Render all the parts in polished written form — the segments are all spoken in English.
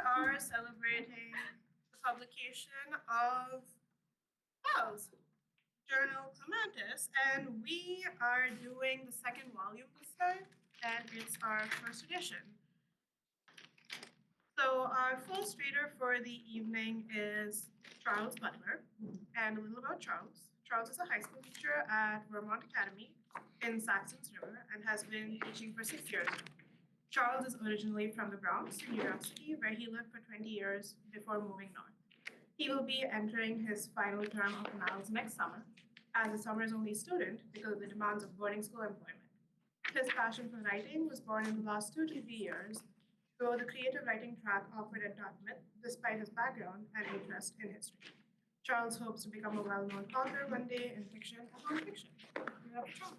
are celebrating the publication of Howell's journal Clamantis, and we are doing the second volume this time, and it's our first edition. So our first reader for the evening is Charles Butler, and a little about Charles. Charles is a high school teacher at Vermont Academy in Saxons River and has been teaching for 6 years now. Charles is originally from the Bronx, New York City, where he lived for 20 years before moving north. He will be entering his final term of NALS next summer, as a summers only student because of the demands of boarding school employment. His passion for writing was born in the last 2 to 3 years through the creative writing track offered at Dartmouth, despite his background and interest in history. Charles hopes to become a well-known author one day in fiction and nonfiction. We have Charles.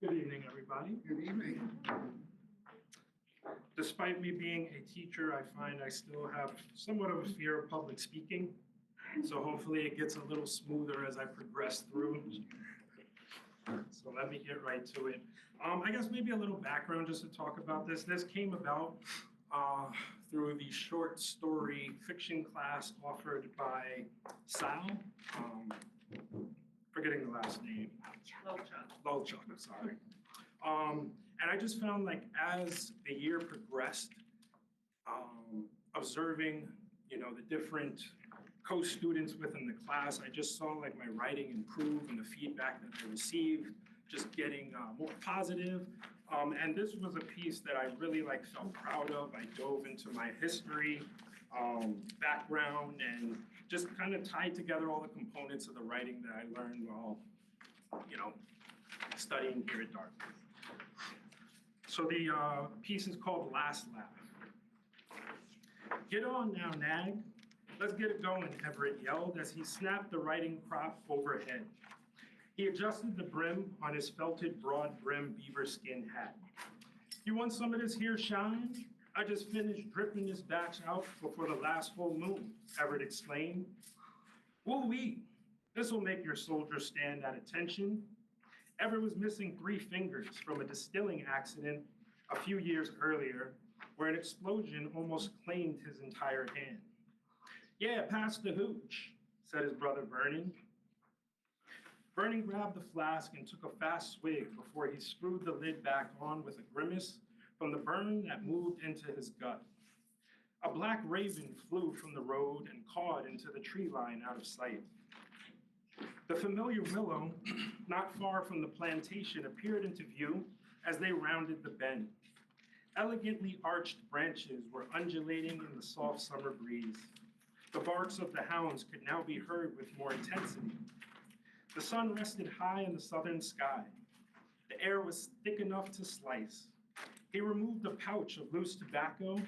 Good evening, everybody. Good evening. Despite me being a teacher, I find I still have somewhat of a fear of public speaking. So hopefully it gets a little smoother as I progress through. So let me get right to it. I guess maybe a little background just to talk about this. This came about through the short story fiction class offered by Sal. Forgetting the last name. Lolchuk, I'm sorry. And I just found like as the year progressed, observing, the different co-students within the class, I just saw like my writing improve and the feedback that I received just getting more positive. And this was a piece that I really felt proud of. I dove into my history, background, and just kind of tied together all the components of the writing that I learned while, studying here at Dartmouth. So the piece is called Last Laugh. Get on now, Nag. Let's get it going, Everett yelled as he snapped the writing crop overhead. He adjusted the brim on his felted broad-brim beaver skin hat. You want some of this here shine? I just finished dripping this batch out before the last full moon, Everett exclaimed. Woo-wee, this will make your soldiers stand at attention. Everett was missing 3 fingers from a distilling accident a few years earlier, where an explosion almost claimed his entire hand. Yeah, pass the hooch, said his brother Vernon. Vernon grabbed the flask and took a fast swig before he screwed the lid back on with a grimace from the burn that moved into his gut. A black raven flew from the road and cawed into the tree line out of sight. The familiar willow, not far from the plantation, appeared into view as they rounded the bend. Elegantly arched branches were undulating in the soft summer breeze. The barks of the hounds could now be heard with more intensity. The sun rested high in the southern sky. The air was thick enough to slice. He removed a pouch of loose tobacco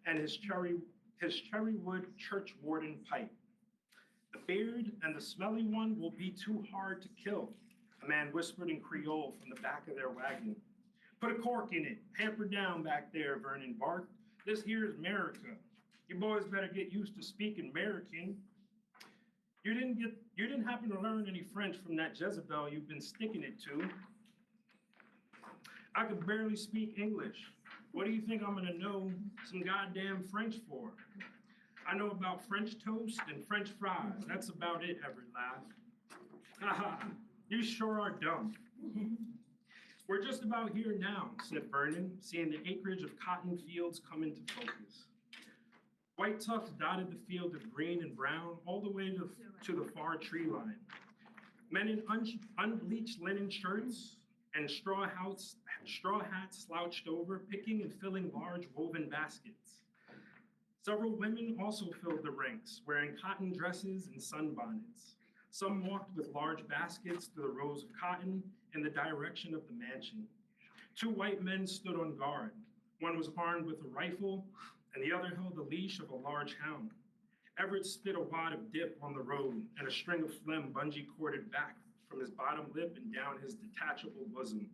and his cherrywood churchwarden pipe. The beard and the smelly one will be too hard to kill, a man whispered in Creole from the back of their wagon. Put a cork in it, hamper down back there, Vernon barked. This here is America. You boys better get used to speaking American. You didn't happen to learn any French from that Jezebel you've been sticking it to. I could barely speak English. What do you think I'm gonna know some goddamn French for? I know about French toast and French fries. That's about it, Everett laughed. Haha, you sure are dumb. We're just about here now, said Vernon, seeing the acreage of cotton fields come into focus. White tufts dotted the field of green and brown all the way to the far tree line. Men in unbleached linen shirts and straw hats slouched over, picking and filling large woven baskets. Several women also filled the ranks, wearing cotton dresses and sunbonnets. Some walked with large baskets through the rows of cotton in the direction of the mansion. 2 white men stood on guard. One was armed with a rifle, and the other held the leash of a large hound. Everett spit a wad of dip on the road, and a string of phlegm bungee corded back from his bottom lip and down his detachable bosom.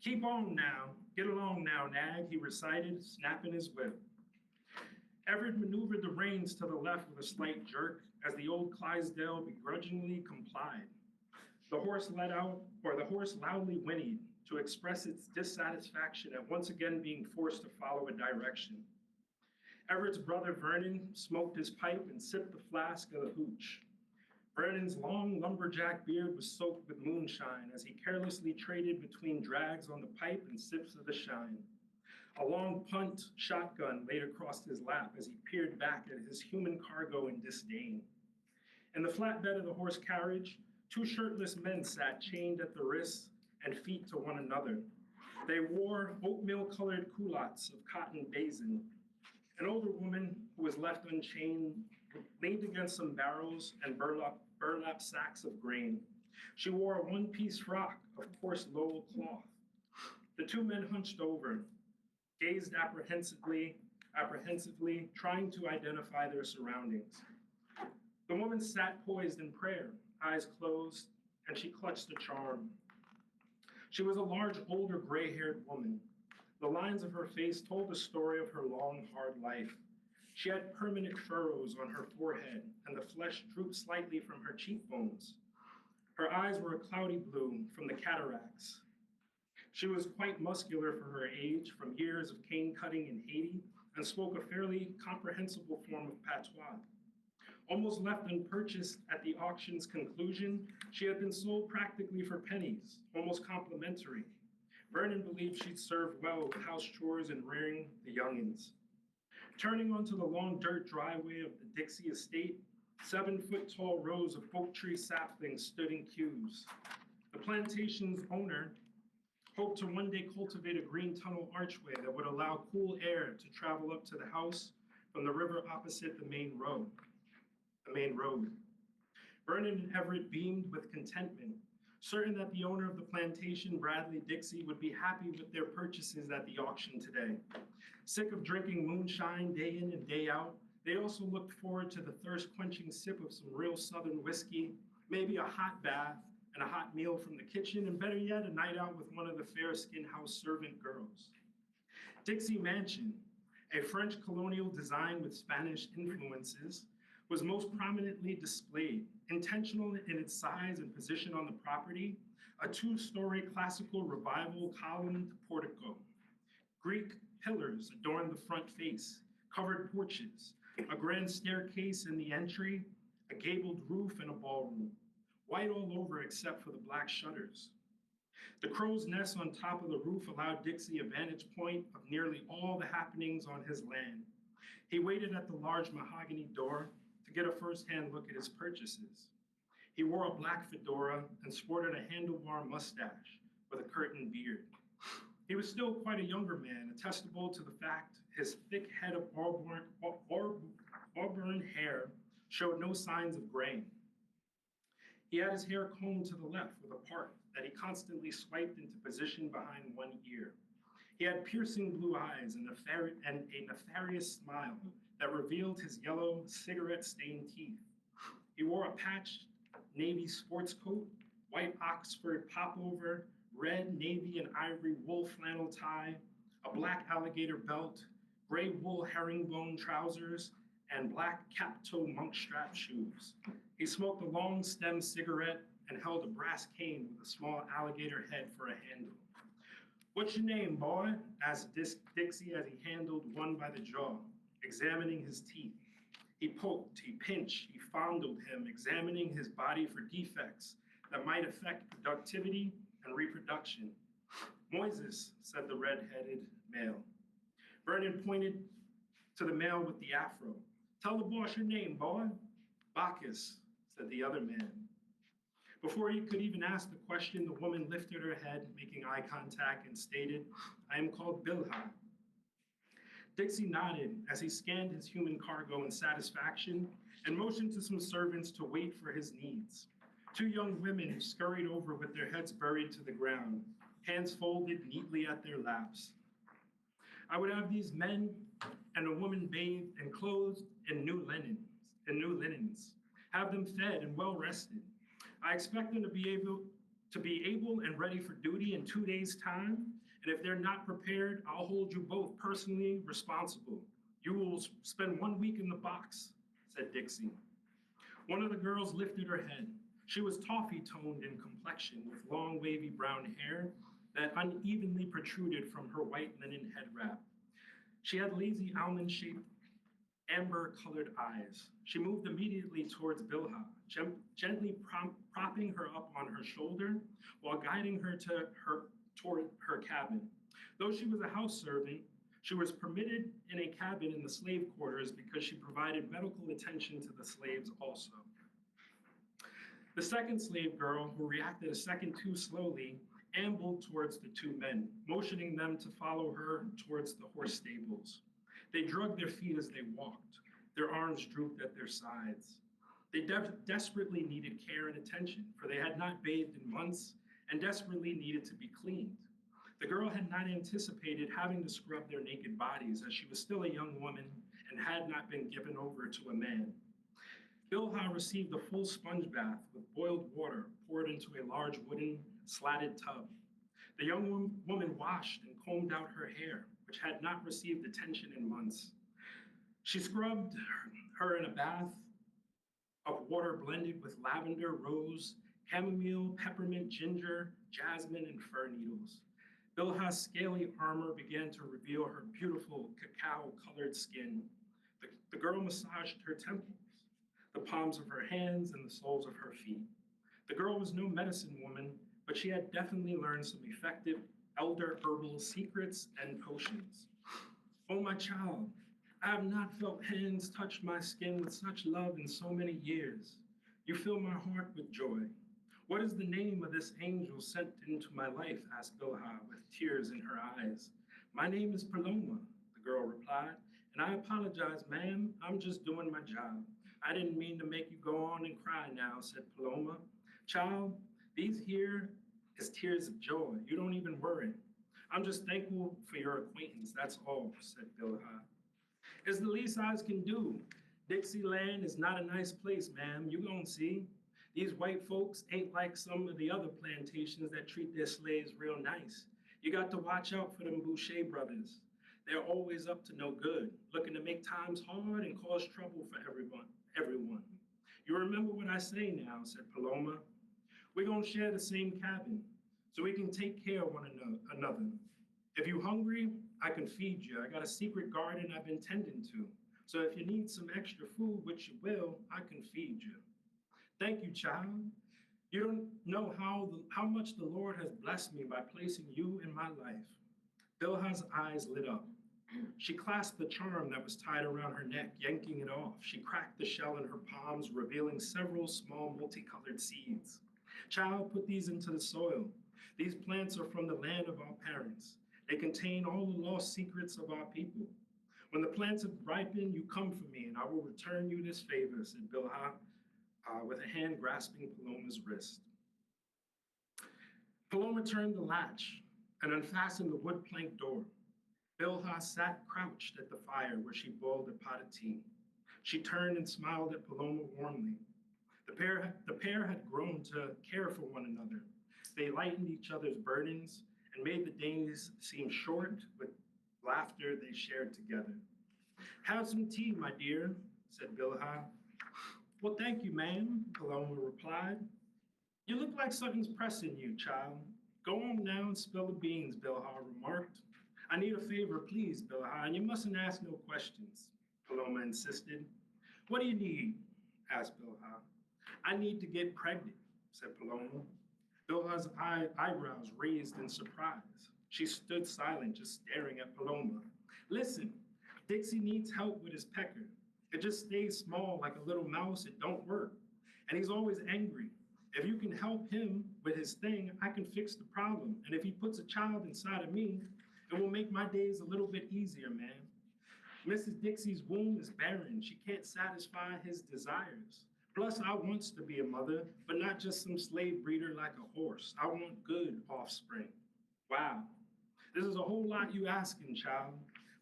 Keep on now, get along now, Nag, he recited, snapping his whip. Everett maneuvered the reins to the left with a slight jerk as the old Clydesdale begrudgingly complied. The horse loudly whinnied to express its dissatisfaction at once again being forced to follow a direction. Everett's brother Vernon smoked his pipe and sipped the flask of the hooch. Vernon's long lumberjack beard was soaked with moonshine as he carelessly traded between drags on the pipe and sips of the shine. A long punt shotgun laid across his lap as he peered back at his human cargo in disdain. In the flatbed of the horse carriage, two shirtless men sat chained at the wrists and feet to one another. They wore oatmeal-colored culottes of cotton basin. An older woman who was left unchained leaned against some barrels and burlap sacks of grain. She wore a one-piece frock of coarse Lowell cloth. The two men hunched over, gazed apprehensively, trying to identify their surroundings. The woman sat poised in prayer, eyes closed, and she clutched a charm. She was a large, older, gray-haired woman. The lines of her face told the story of her long, hard life. She had permanent furrows on her forehead, and the flesh drooped slightly from her cheekbones. Her eyes were a cloudy blue from the cataracts. She was quite muscular for her age, from years of cane cutting in Haiti, and spoke a fairly comprehensible form of patois. Almost left unpurchased at the auction's conclusion, she had been sold practically for pennies, almost complimentary. Vernon believed she'd serve well with house chores and rearing the youngins. Turning onto the long dirt driveway of the Dixie estate, 7-foot-tall rows of oak tree saplings stood in queues. The plantation's owner hoped to one day cultivate a green tunnel archway that would allow cool air to travel up to the house from the river opposite the main road. Vernon and Everett beamed with contentment, certain that the owner of the plantation, Bradley Dixie, would be happy with their purchases at the auction today. Sick of drinking moonshine day in and day out, they also looked forward to the thirst-quenching sip of some real Southern whiskey, maybe a hot bath and a hot meal from the kitchen, and better yet, a night out with one of the fair-skinned house servant girls. Dixie Mansion, a French colonial design with Spanish influences, was most prominently displayed, intentional in its size and position on the property, a 2-story classical revival columned portico. Greek pillars adorned the front face, covered porches, a grand staircase in the entry, a gabled roof, and a ballroom, white all over except for the black shutters. The crow's nest on top of the roof allowed Dixie a vantage point of nearly all the happenings on his land. He waited at the large mahogany door to get a first-hand look at his purchases. He wore a black fedora and sported a handlebar mustache with a curtained beard. He was still quite a younger man, attestable to the fact his thick head of auburn hair showed no signs of graying. He had his hair combed to the left with a part that he constantly swiped into position behind one ear. He had piercing blue eyes and a nefarious smile that revealed his yellow, cigarette-stained teeth. He wore a patched navy sports coat, white Oxford popover, red, navy, and ivory wool flannel tie, a black alligator belt, gray wool herringbone trousers, and black cap-toe monk-strap shoes. He smoked a long stem cigarette and held a brass cane with a small alligator head for a handle. "What's your name, boy?" asked Dixie as he handled one by the jaw, examining his teeth. He poked, he pinched, he fondled him, examining his body for defects that might affect productivity and reproduction. "Moises," said the red-headed male. Vernon pointed to the male with the afro. "Tell the boss your name, boy." "Bacchus," said the other man. Before he could even ask the question, the woman lifted her head, making eye contact, and stated, "I am called Bilha." Dixie nodded as he scanned his human cargo in satisfaction and motioned to some servants to wait for his needs. 2 young women scurried over with their heads buried to the ground, hands folded neatly at their laps. "I would have these men and a woman bathed and clothed in new linens, have them fed and well rested. I expect them to be able and ready for duty in 2 days' time, and if they're not prepared, I'll hold you both personally responsible. You will spend 1 week in the box," said Dixie. One of the girls lifted her head. She was toffee-toned in complexion with long wavy brown hair that unevenly protruded from her white linen head wrap. She had lazy almond-shaped amber-colored eyes. She moved immediately towards Bilha, gently propping her up on her shoulder while guiding her toward her cabin. Though she was a house servant, she was permitted in a cabin in the slave quarters because she provided medical attention to the slaves also. The second slave girl, who reacted a second too slowly, ambled towards the two men, motioning them to follow her towards the horse stables. They drugged their feet as they walked. Their arms drooped at their sides. They desperately needed care and attention, for they had not bathed in months and desperately needed to be cleaned. The girl had not anticipated having to scrub their naked bodies, as she was still a young woman and had not been given over to a man. Bilha received a full sponge bath with boiled water poured into a large wooden slatted tub. The young woman washed and combed out her hair, which had not received attention in months. She scrubbed her in a bath of water blended with lavender, rose, chamomile, peppermint, ginger, jasmine, and fir needles. Bilha's scaly armor began to reveal her beautiful cacao-colored skin. The girl massaged her temples, the palms of her hands, and the soles of her feet. The girl was no medicine woman, but she had definitely learned some effective elder herbal secrets and potions. Oh, my child, I have not felt hands touch my skin with such love in so many years. You fill my heart with joy. What is the name of this angel sent into my life? Asked Bilha with tears in her eyes. My name is Paloma, the girl replied, and I apologize, ma'am. I'm just doing my job. I didn't mean to make you go on and cry now, said Paloma. Child, these here is tears of joy. You don't even worry. I'm just thankful for your acquaintance, that's all, said Bilha. It's the least I can do. Dixieland is not a nice place, ma'am. You gon' see. These white folks ain't like some of the other plantations that treat their slaves real nice. You got to watch out for them Boucher brothers. They're always up to no good, looking to make times hard and cause trouble for everyone. You remember what I say now, said Paloma. We're gonna share the same cabin, so we can take care of one another. If you're hungry, I can feed you. I got a secret garden I've been tending to. So if you need some extra food, which you will, I can feed you. Thank you, child. You don't know how much the Lord has blessed me by placing you in my life. Bilha's eyes lit up. She clasped the charm that was tied around her neck, yanking it off. She cracked the shell in her palms, revealing several small multicolored seeds. Child, put these into the soil. These plants are from the land of our parents. They contain all the lost secrets of our people. When the plants have ripened, you come for me, and I will return you this favor, said Bilha, with a hand grasping Paloma's wrist. Paloma turned the latch and unfastened the wood plank door. Bilha sat crouched at the fire where she boiled a pot of tea. She turned and smiled at Paloma warmly. The pair had grown to care for one another. They lightened each other's burdens and made the days seem short with laughter they shared together. Have some tea, my dear, said Bilha. Well, thank you, ma'am, Paloma replied. You look like something's pressing you, child. Go on now and spill the beans, Bilha remarked. I need a favor, please, Bilha, and you mustn't ask no questions, Paloma insisted. What do you need? Asked Bilha. I need to get pregnant, said Paloma. Bilha's eyebrows raised in surprise. She stood silent, just staring at Paloma. Listen, Dixie needs help with his pecker. It just stays small like a little mouse. It don't work. And he's always angry. If you can help him with his thing, I can fix the problem. And if he puts a child inside of me, it will make my days a little bit easier, man. Mrs. Dixie's womb is barren. She can't satisfy his desires. Plus, I wants to be a mother, but not just some slave breeder like a horse. I want good offspring. Wow. This is a whole lot you asking, child.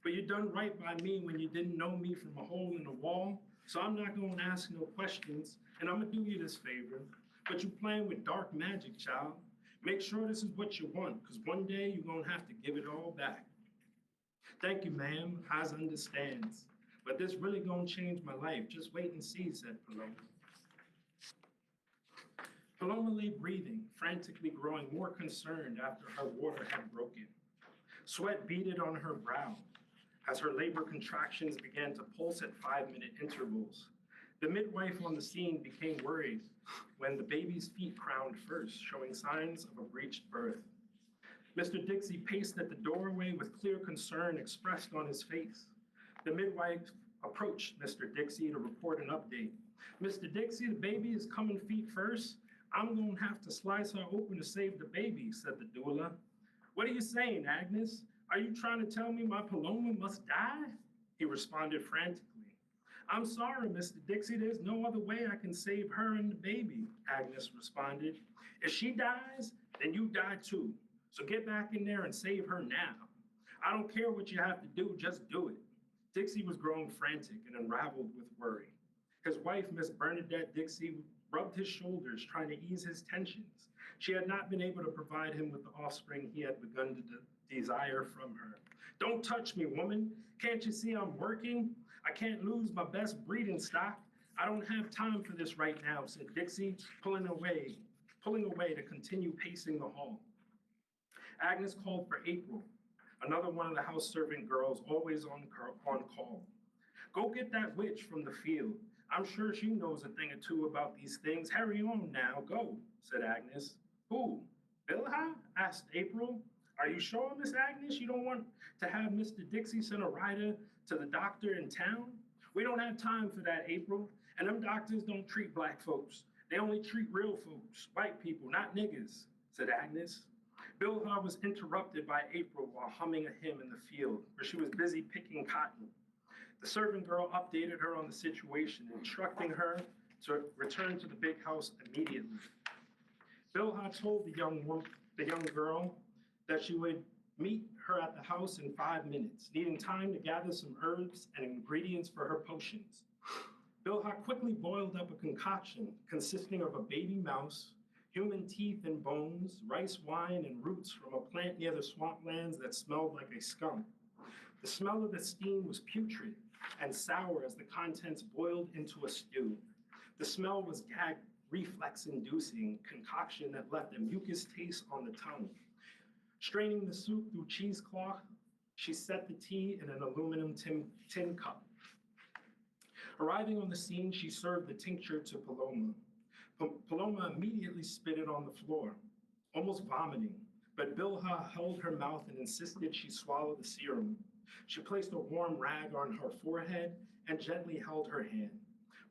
But you done right by me when you didn't know me from a hole in the wall. So I'm not gonna ask no questions, and I'm gonna do you this favor. But you playing with dark magic, child. Make sure this is what you want, because one day you're gonna have to give it all back. Thank you, ma'am. I understands. But this really gonna change my life. Just wait and see, said Paloma. Paloma lay breathing, frantically growing more concerned after her water had broken. Sweat beaded on her brow as her labor contractions began to pulse at 5-minute intervals. The midwife on the scene became worried when the baby's feet crowned first, showing signs of a breached birth. Mr. Dixie paced at the doorway with clear concern expressed on his face. The midwife approached Mr. Dixie to report an update. Mr. Dixie, the baby is coming feet first. I'm going to have to slice her open to save the baby, said the doula. What are you saying, Agnes? Are you trying to tell me my Paloma must die? He responded frantically. I'm sorry, Mr. Dixie, there's no other way I can save her and the baby, Agnes responded. If she dies, then you die too. So get back in there and save her now. I don't care what you have to do, just do it. Dixie was growing frantic and unraveled with worry. His wife, Miss Bernadette Dixie, rubbed his shoulders, trying to ease his tensions. She had not been able to provide him with the offspring he had begun to desire from her. Don't touch me, woman. Can't you see I'm working? I can't lose my best breeding stock. I don't have time for this right now, said Dixie, pulling away to continue pacing the hall. Agnes called for April, another one of the house servant girls, always on call. Go get that witch from the field. I'm sure she knows a thing or two about these things. Hurry on now, go, said Agnes. Who? Bilha? Asked April. Are you sure, Miss Agnes, you don't want to have Mr. Dixie send a rider to the doctor in town? We don't have time for that, April. And them doctors don't treat black folks. They only treat real folks, white people, not niggas, said Agnes. Bilha was interrupted by April while humming a hymn in the field, where she was busy picking cotton. The servant girl updated her on the situation, instructing her to return to the big house immediately. Bilha told the young girl that she would meet her at the house in 5 minutes, needing time to gather some herbs and ingredients for her potions. Bilha quickly boiled up a concoction consisting of a baby mouse, human teeth and bones, rice wine, and roots from a plant near the swamplands that smelled like a skunk. The smell of the steam was putrid and sour as the contents boiled into a stew. The smell was gag reflex-inducing concoction that left a mucus taste on the tongue. Straining the soup through cheesecloth, she set the tea in an aluminum tin cup. Arriving on the scene, she served the tincture to Paloma. Paloma immediately spit it on the floor, almost vomiting, but Bilha held her mouth and insisted she swallow the serum. She placed a warm rag on her forehead and gently held her hand.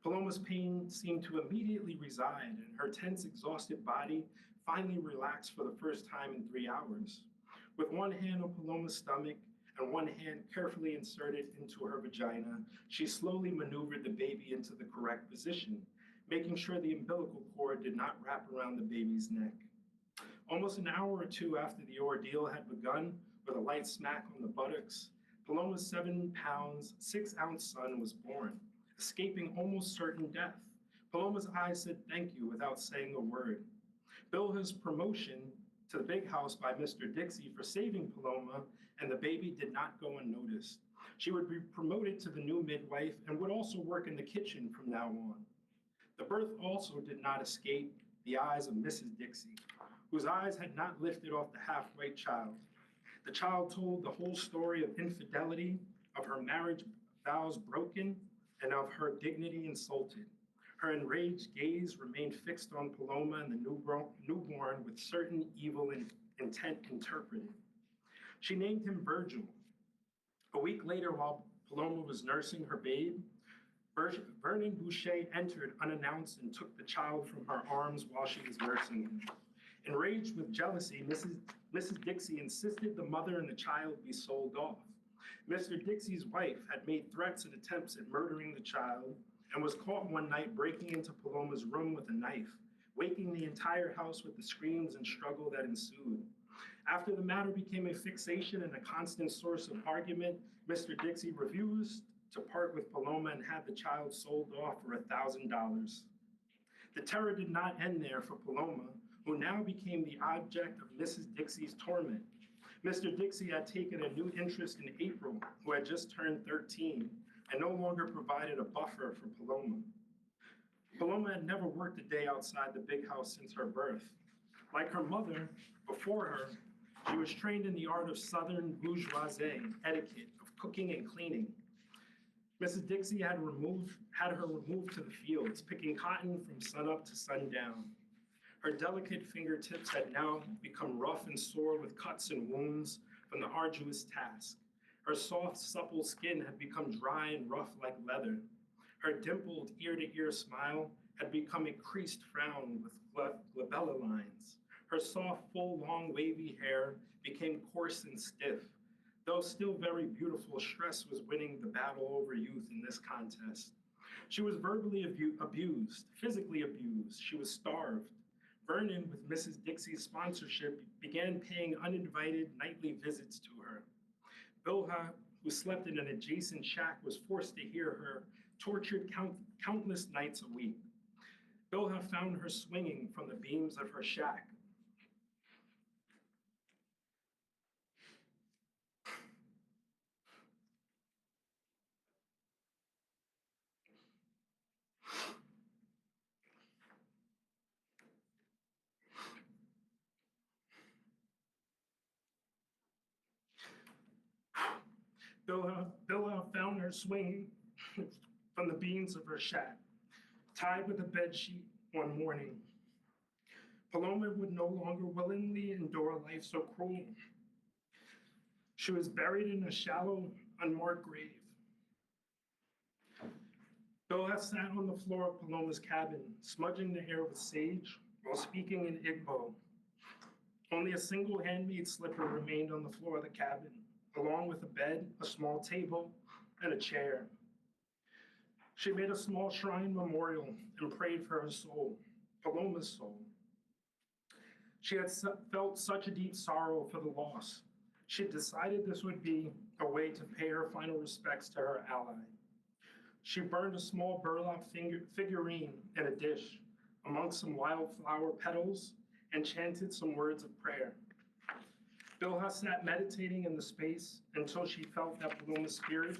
Paloma's pain seemed to immediately reside, and her tense, exhausted body finally relaxed for the first time in 3 hours. With one hand on Paloma's stomach and one hand carefully inserted into her vagina, she slowly maneuvered the baby into the correct position, making sure the umbilical cord did not wrap around the baby's neck. Almost an hour or two after the ordeal had begun, with a light smack on the buttocks, Paloma's 7 pounds, 6-ounce son was born, escaping almost certain death. Paloma's eyes said thank you without saying a word. Bilha's promotion to the big house by Mr. Dixie for saving Paloma and the baby did not go unnoticed. She would be promoted to the new midwife and would also work in the kitchen from now on. The birth also did not escape the eyes of Mrs. Dixie, whose eyes had not lifted off the half-white child. The child told the whole story of infidelity, of her marriage vows broken, and of her dignity insulted. Her enraged gaze remained fixed on Paloma and the newborn with certain evil intent interpreted. She named him Virgil. A week later, while Paloma was nursing her babe, Vernon Boucher entered unannounced and took the child from her arms while she was nursing him. Enraged with jealousy, Mrs. Dixie insisted the mother and the child be sold off. Mr. Dixie's wife had made threats and attempts at murdering the child and was caught one night breaking into Paloma's room with a knife, waking the entire house with the screams and struggle that ensued. After the matter became a fixation and a constant source of argument, Mr. Dixie refused to part with Paloma and had the child sold off for $1,000. The terror did not end there for Paloma, who now became the object of Mrs. Dixie's torment. Mr. Dixie had taken a new interest in April, who had just turned 13, and no longer provided a buffer for Paloma. Paloma had never worked a day outside the big house since her birth. Like her mother, before her, she was trained in the art of Southern bourgeoisie etiquette of cooking and cleaning. Mrs. Dixie had her removed to the fields, picking cotton from sunup to sundown. Her delicate fingertips had now become rough and sore with cuts and wounds from the arduous task. Her soft, supple skin had become dry and rough like leather. Her dimpled, ear-to-ear smile had become a creased frown with glabella lines. Her soft, full, long, wavy hair became coarse and stiff. Though still very beautiful, stress was winning the battle over youth in this contest. She was verbally abused, physically abused. She was starved. Vernon, with Mrs. Dixie's sponsorship, began paying uninvited nightly visits to her. Bilha, who slept in an adjacent shack, was forced to hear her tortured countless nights a week. Bilha found her swinging from the beams of her shack. Bilha found her swinging from the beams of her shack, tied with a bedsheet one morning. Paloma would no longer willingly endure life so cruel. She was buried in a shallow, unmarked grave. Bilha sat on the floor of Paloma's cabin, smudging the air with sage while speaking in Igbo. Only a single handmade slipper remained on the floor of the cabin, along with a bed, a small table, and a chair. She made a small shrine memorial and prayed for her soul, Paloma's soul. She had felt such a deep sorrow for the loss. She decided this would be a way to pay her final respects to her ally. She burned a small burlap figurine in a dish amongst some wildflower petals and chanted some words of prayer. Bilha sat meditating in the space until she felt that Paloma's spirit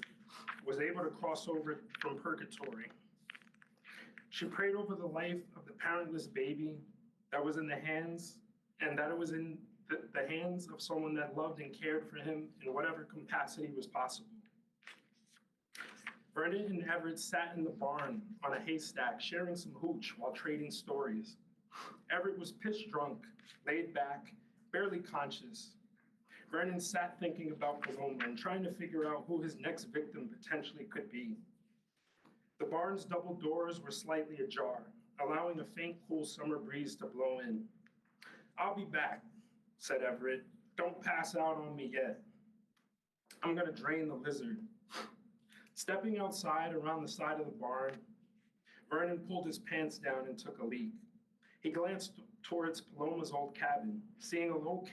was able to cross over from purgatory. She prayed over the life of the parentless baby that was in the hands, and that it was in the hands of someone that loved and cared for him in whatever capacity was possible. Vernon and Everett sat in the barn on a haystack, sharing some hooch while trading stories. Everett was piss drunk, laid back, barely conscious. Vernon sat thinking about Paloma and trying to figure out who his next victim potentially could be. The barn's double doors were slightly ajar, allowing a faint, cool summer breeze to blow in. "I'll be back," said Everett. "Don't pass out on me yet. I'm gonna drain the lizard." Stepping outside around the side of the barn, Vernon pulled his pants down and took a leak. He glanced towards Paloma's old cabin, seeing a low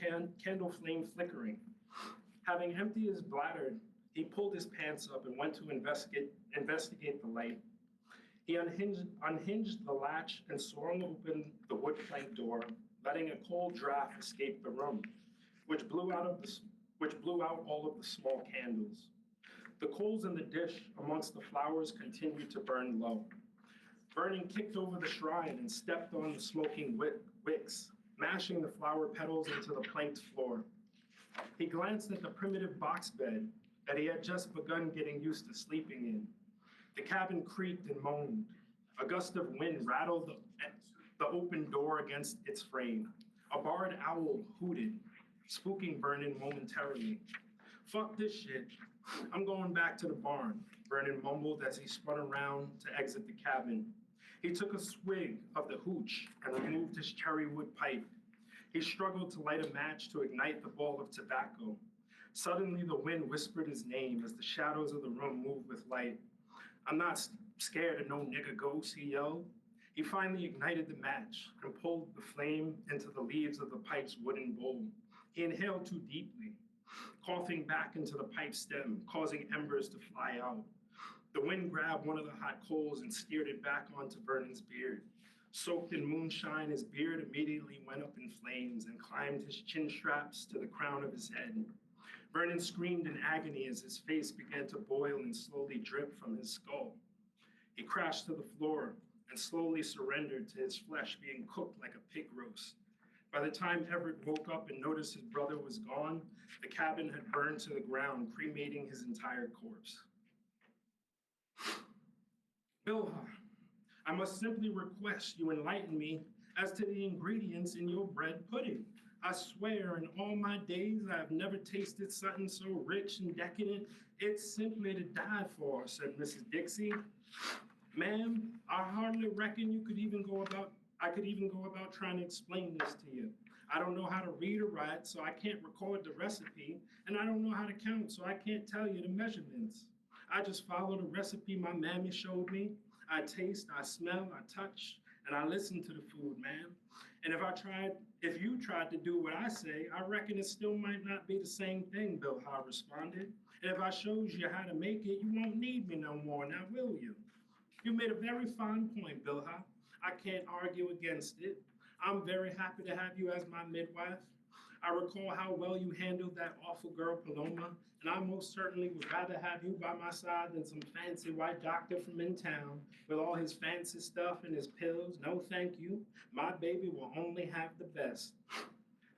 candle flame flickering. Having emptied his bladder, he pulled his pants up and went to investigate the light. He unhinged the latch and swung open the wood plank door, letting a cold draft escape the room, which blew out all of the small candles. The coals in the dish amongst the flowers continued to burn low. Vernon kicked over the shrine and stepped on the smoking wicks, mashing the flower petals into the planked floor. He glanced at the primitive box bed that he had just begun getting used to sleeping in. The cabin creaked and moaned. A gust of wind rattled the open door against its frame. A barred owl hooted, spooking Vernon momentarily. "Fuck this shit. I'm going back to the barn," Vernon mumbled as he spun around to exit the cabin. He took a swig of the hooch and removed his cherry wood pipe. He struggled to light a match to ignite the ball of tobacco. Suddenly, the wind whispered his name as the shadows of the room moved with light. "I'm not scared of no nigga ghost," he yelled. He finally ignited the match and pulled the flame into the leaves of the pipe's wooden bowl. He inhaled too deeply, coughing back into the pipe stem, causing embers to fly out. The wind grabbed one of the hot coals and steered it back onto Vernon's beard. Soaked in moonshine, his beard immediately went up in flames and climbed his chin straps to the crown of his head. Vernon screamed in agony as his face began to boil and slowly drip from his skull. He crashed to the floor, and slowly surrendered to his flesh being cooked like a pig roast. By the time Everett woke up and noticed his brother was gone, the cabin had burned to the ground, cremating his entire corpse. Bilha, I must simply request you enlighten me as to the ingredients in your bread pudding. I swear in all my days I have never tasted something so rich and decadent. It's simply to die for, said Mrs. Dixie. Ma'am, I hardly reckon I could even go about trying to explain this to you. I don't know how to read or write, so I can't record the recipe, and I don't know how to count, so I can't tell you the measurements. I just follow the recipe my mammy showed me. I taste, I smell, I touch, and I listen to the food, ma'am. And if you tried to do what I say, I reckon it still might not be the same thing, Bilha responded. And if I showed you how to make it, you won't need me no more, now will you? You made a very fine point, Bilha. I can't argue against it. I'm very happy to have you as my midwife. I recall how well you handled that awful girl, Paloma, and I most certainly would rather have you by my side than some fancy white doctor from in town with all his fancy stuff and his pills. No, thank you. My baby will only have the best.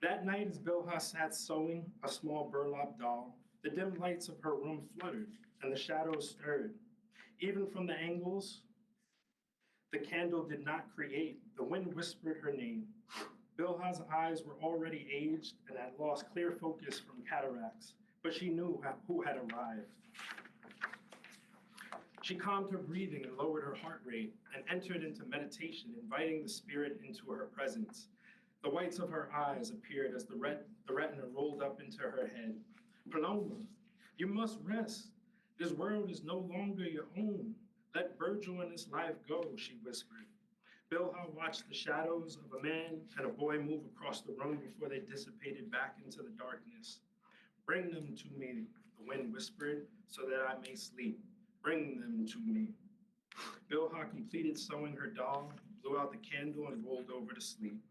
That night, as Bilha sat sewing a small burlap doll, the dim lights of her room fluttered and the shadows stirred. Even from the angles the candle did not create, the wind whispered her name. Bilha's eyes were already aged and had lost clear focus from cataracts, but she knew who had arrived. She calmed her breathing and lowered her heart rate and entered into meditation, inviting the spirit into her presence. The whites of her eyes appeared as the retina rolled up into her head. Paloma, you must rest. This world is no longer your own. Let Virgil and his life go, she whispered. Bilha watched the shadows of a man and a boy move across the room before they dissipated back into the darkness. Bring them to me, the wind whispered, so that I may sleep. Bring them to me. Bilha completed sewing her doll, blew out the candle, and rolled over to sleep.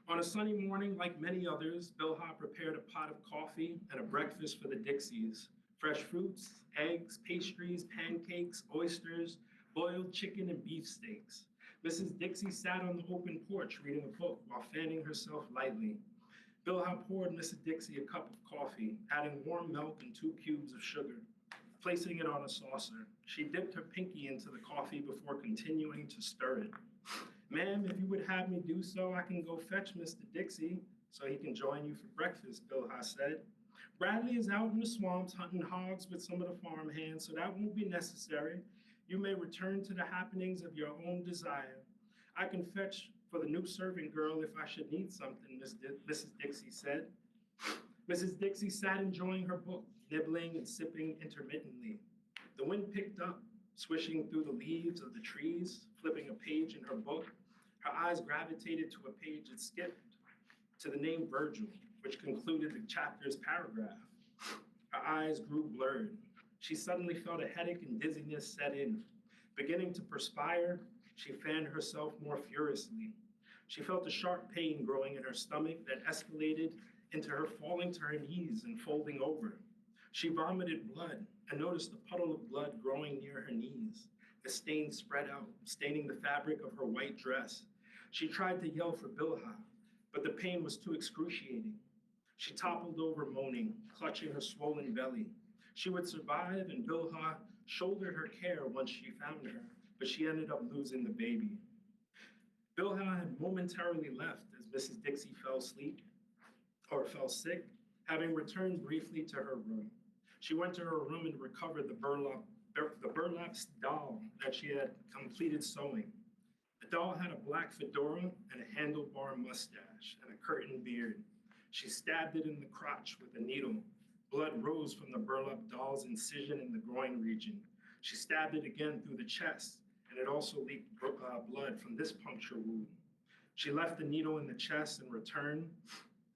On a sunny morning, like many others, Bilha prepared a pot of coffee and a breakfast for the Dixies. Fresh fruits, eggs, pastries, pancakes, oysters, boiled chicken, and beef steaks. Mrs. Dixie sat on the open porch reading a book while fanning herself lightly. Bilha poured Mrs. Dixie a cup of coffee, adding warm milk and 2 cubes of sugar. Placing it on a saucer, she dipped her pinky into the coffee before continuing to stir it. Ma'am, if you would have me do so, I can go fetch Mr. Dixie so he can join you for breakfast, Bilha said. Bradley is out in the swamps hunting hogs with some of the farm hands, so that won't be necessary. You may return to the happenings of your own desire. I can fetch for the new servant girl if I should need something, Mrs. Dixie said. Mrs. Dixie sat enjoying her book, nibbling and sipping intermittently. The wind picked up, swishing through the leaves of the trees, flipping a page in her book. Her eyes gravitated to a page that skipped to the name Virgil, which concluded the chapter's paragraph. Her eyes grew blurred. She suddenly felt a headache and dizziness set in. Beginning to perspire, she fanned herself more furiously. She felt a sharp pain growing in her stomach that escalated into her falling to her knees and folding over. She vomited blood and noticed a puddle of blood growing near her knees. The stain spread out, staining the fabric of her white dress. She tried to yell for Bilha, but the pain was too excruciating. She toppled over moaning, clutching her swollen belly. She would survive, and Bilha shouldered her care once she found her, but she ended up losing the baby. Bilha had momentarily left as Mrs. Dixie fell sick, having returned briefly to her room. She went to her room and recovered the burlap doll that she had completed sewing. The doll had a black fedora and a handlebar mustache and a curtain beard. She stabbed it in the crotch with a needle. Blood rose from the burlap doll's incision in the groin region. She stabbed it again through the chest, and it also leaked blood from this puncture wound. She left the needle in the chest and returned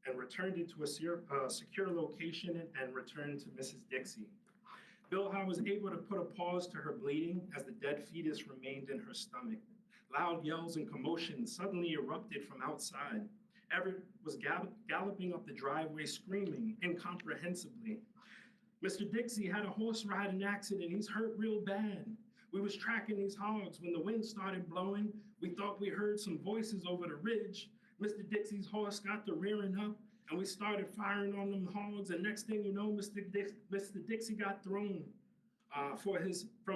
it to a secure location and returned to Mrs. Dixie. Bilha was able to put a pause to her bleeding as the dead fetus remained in her stomach. Loud yells and commotion suddenly erupted from outside. Everett was galloping up the driveway, screaming incomprehensibly. Mr. Dixie had a horse riding accident. He's hurt real bad. We was tracking these hogs. When the wind started blowing, we thought we heard some voices over the ridge. Mr. Dixie's horse got to rearing up, and we started firing on them hogs. And next thing you know, Mr. Dixie got thrown from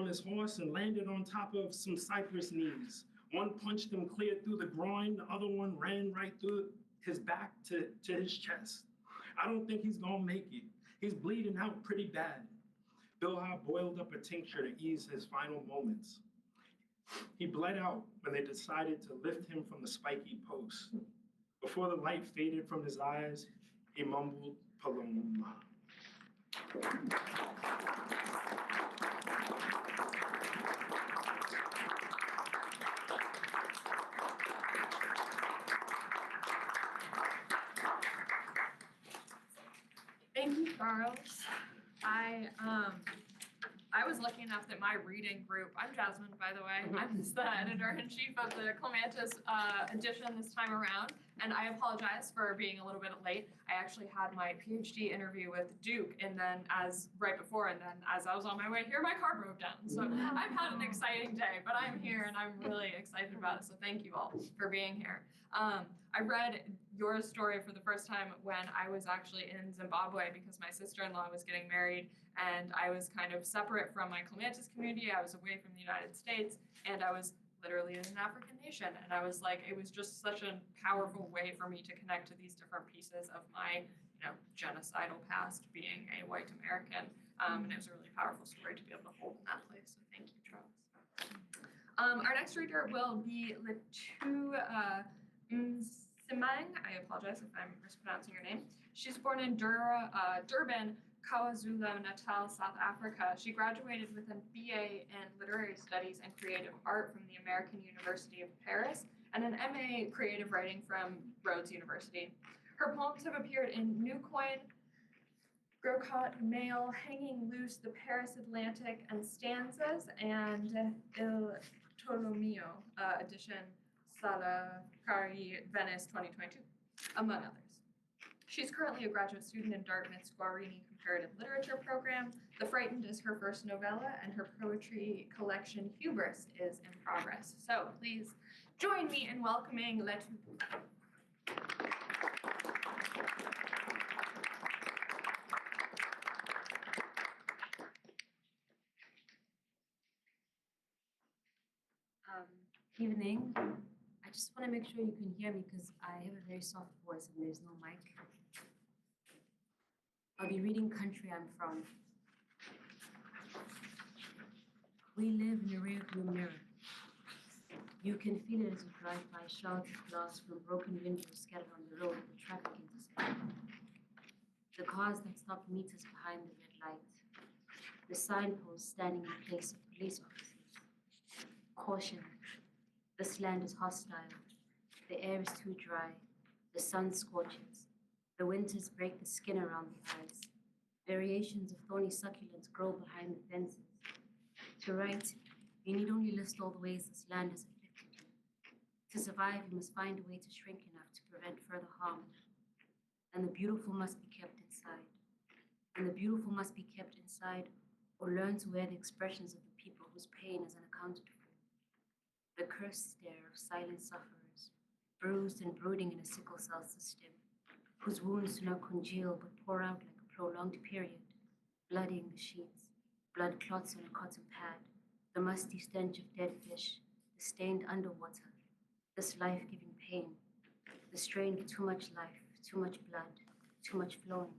his horse and landed on top of some cypress knees. One punched him clear through the groin. The other one ran right through his back to his chest. I don't think he's gonna make it. He's bleeding out pretty bad. Bill Howe boiled up a tincture to ease his final moments. He bled out when they decided to lift him from the spiky post. Before the light faded from his eyes, he mumbled, Paloma. Thank you, Charles. I was lucky enough that my reading group, I'm Jasmine, by the way, I'm the editor-in-chief of the Clamantis edition this time around, and I apologize for being a little bit late. I actually had my PhD interview with Duke, and then right before, and then as I was on my way here, my car broke down. So I've had an exciting day, but I'm here and I'm really excited about it, so thank you all for being here. I read your story for the first time when I was actually in Zimbabwe because my sister-in-law was getting married, and I was kind of separate from my Clamantis community. I was away from the United States, and I was literally in an African nation. And I was like, it was just such a powerful way for me to connect to these different pieces of my, genocidal past being a white American. And it was a really powerful story to be able to hold in that place. So thank you, Charles. Our next reader will be Letu Simang. I apologize if I'm mispronouncing your name. She's born in Durban, KwaZulu-Natal, South Africa. She graduated with a BA in Literary Studies and Creative Art from the American University of Paris and an MA Creative Writing from Rhodes University. Her poems have appeared in New Coin, Grocott, Mail, Hanging Loose, The Paris Atlantic, and Stanzas, and Il Tolomeo edition, Sala Cari, Venice 2022, among others. She's currently a graduate student in Dartmouth's Guarini Comparative Literature program. The Frightened is her first novella, and her poetry collection, Hubris, is in progress. So please join me in welcoming Letu. Evening. I just want to make sure you can hear me because I have a very soft voice and there's no mic. I'll be reading Country I'm From. We live in a rearview mirror. You can feel it as you drive by shards of glass from broken windows scattered on the road at the traffic intersection. The cars that stop meters behind the red light. The signposts standing in place of police officers. Caution. This land is hostile. The air is too dry. The sun scorches. The winters break the skin around the eyes. Variations of thorny succulents grow behind the fences. To write, you need only list all the ways this land has afflicted you. To survive, you must find a way to shrink enough to prevent further harm. And the beautiful must be kept inside. And the beautiful must be kept inside or learn to wear the expressions of the people whose pain is unaccounted for. The cursed stare of silent sufferers, bruised and brooding in a sickle cell system, whose wounds do not congeal but pour out like a prolonged period, blooding the sheets, blood clots on a cotton pad, the musty stench of dead fish, the stained underwater, this life-giving pain, the strain of too much life, too much blood, too much flowing,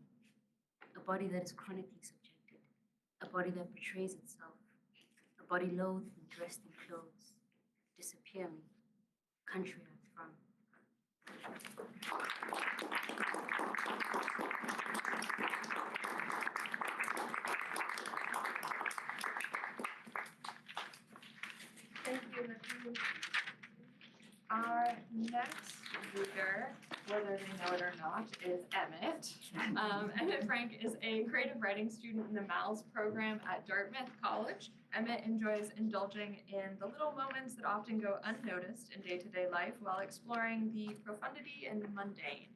a body that is chronically subjected, a body that betrays itself, a body loathed and dressed in clothes. Disappear me, country I'm from. Thank you, Letu. Our next reader, whether they know it or not, is Emmett. Emmett Frank is a creative writing student in the MALS program at Dartmouth College. Emmett enjoys indulging in the little moments that often go unnoticed in day-to-day life while exploring the profundity and mundane.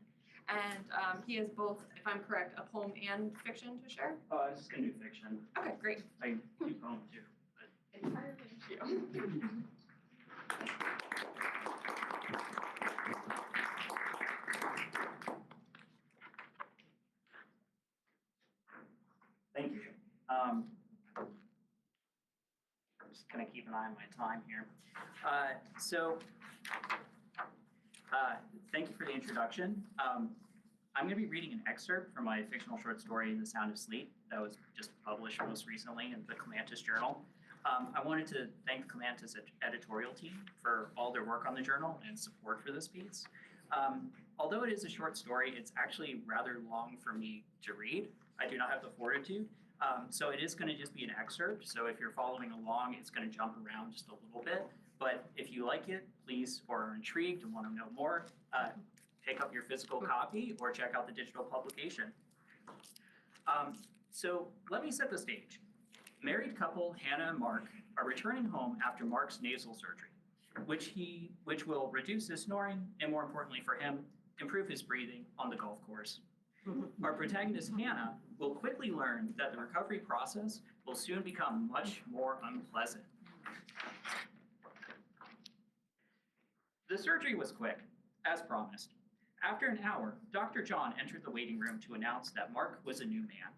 And he is both, if I'm correct, a poem and fiction to share? I'm just gonna do fiction. Okay, great. I do poem too. Entirely. I'm just gonna keep an eye on my time here. Thank you for the introduction. I'm gonna be reading an excerpt from my fictional short story, The Sound of Sleep, that was just published most recently in the Clamantis Journal. I wanted to thank the Clamantis editorial team for all their work on the journal and support for this piece. Although it is a short story, it's actually rather long for me to read. I do not have the fortitude. So it is going to just be an excerpt. So if you're following along, it's going to jump around just a little bit. But if you like it, please, or are intrigued and want to know more, pick up your physical copy or check out the digital publication. So let me set the stage. Married couple Hannah and Mark are returning home after Mark's nasal surgery, which will reduce his snoring and, more importantly for him, improve his breathing on the golf course. Our protagonist Hannah will quickly learn that the recovery process will soon become much more unpleasant. The surgery was quick, as promised. After an hour, Dr. John entered the waiting room to announce that Mark was a new man.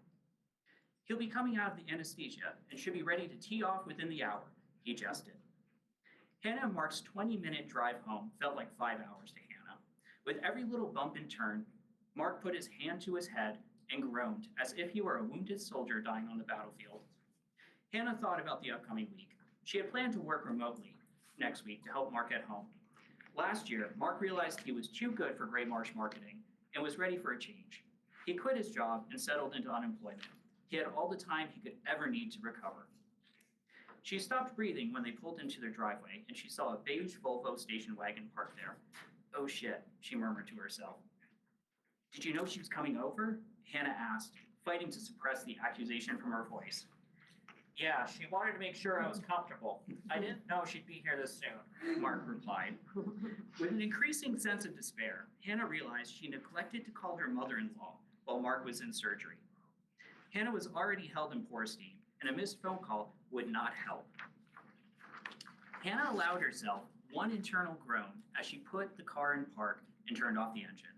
He'll be coming out of the anesthesia and should be ready to tee off within the hour, he jested. Hannah and Mark's 20-minute drive home felt like 5 hours to Hannah. With every little bump and turn, Mark put his hand to his head and groaned as if he were a wounded soldier dying on the battlefield. Hannah thought about the upcoming week. She had planned to work remotely next week to help Mark at home. Last year, Mark realized he was too good for Gray Marsh marketing and was ready for a change. He quit his job and settled into unemployment. He had all the time he could ever need to recover. She stopped breathing when they pulled into their driveway and she saw a beige Volvo station wagon parked there. Oh shit, she murmured to herself. Did you know she was coming over? Hannah asked, fighting to suppress the accusation from her voice. Yeah, she wanted to make sure I was comfortable. I didn't know she'd be here this soon, Mark replied. With an increasing sense of despair, Hannah realized she neglected to call her mother-in-law while Mark was in surgery. Hannah was already held in poor esteem, and a missed phone call would not help. Hannah allowed herself one internal groan as she put the car in park and turned off the engine.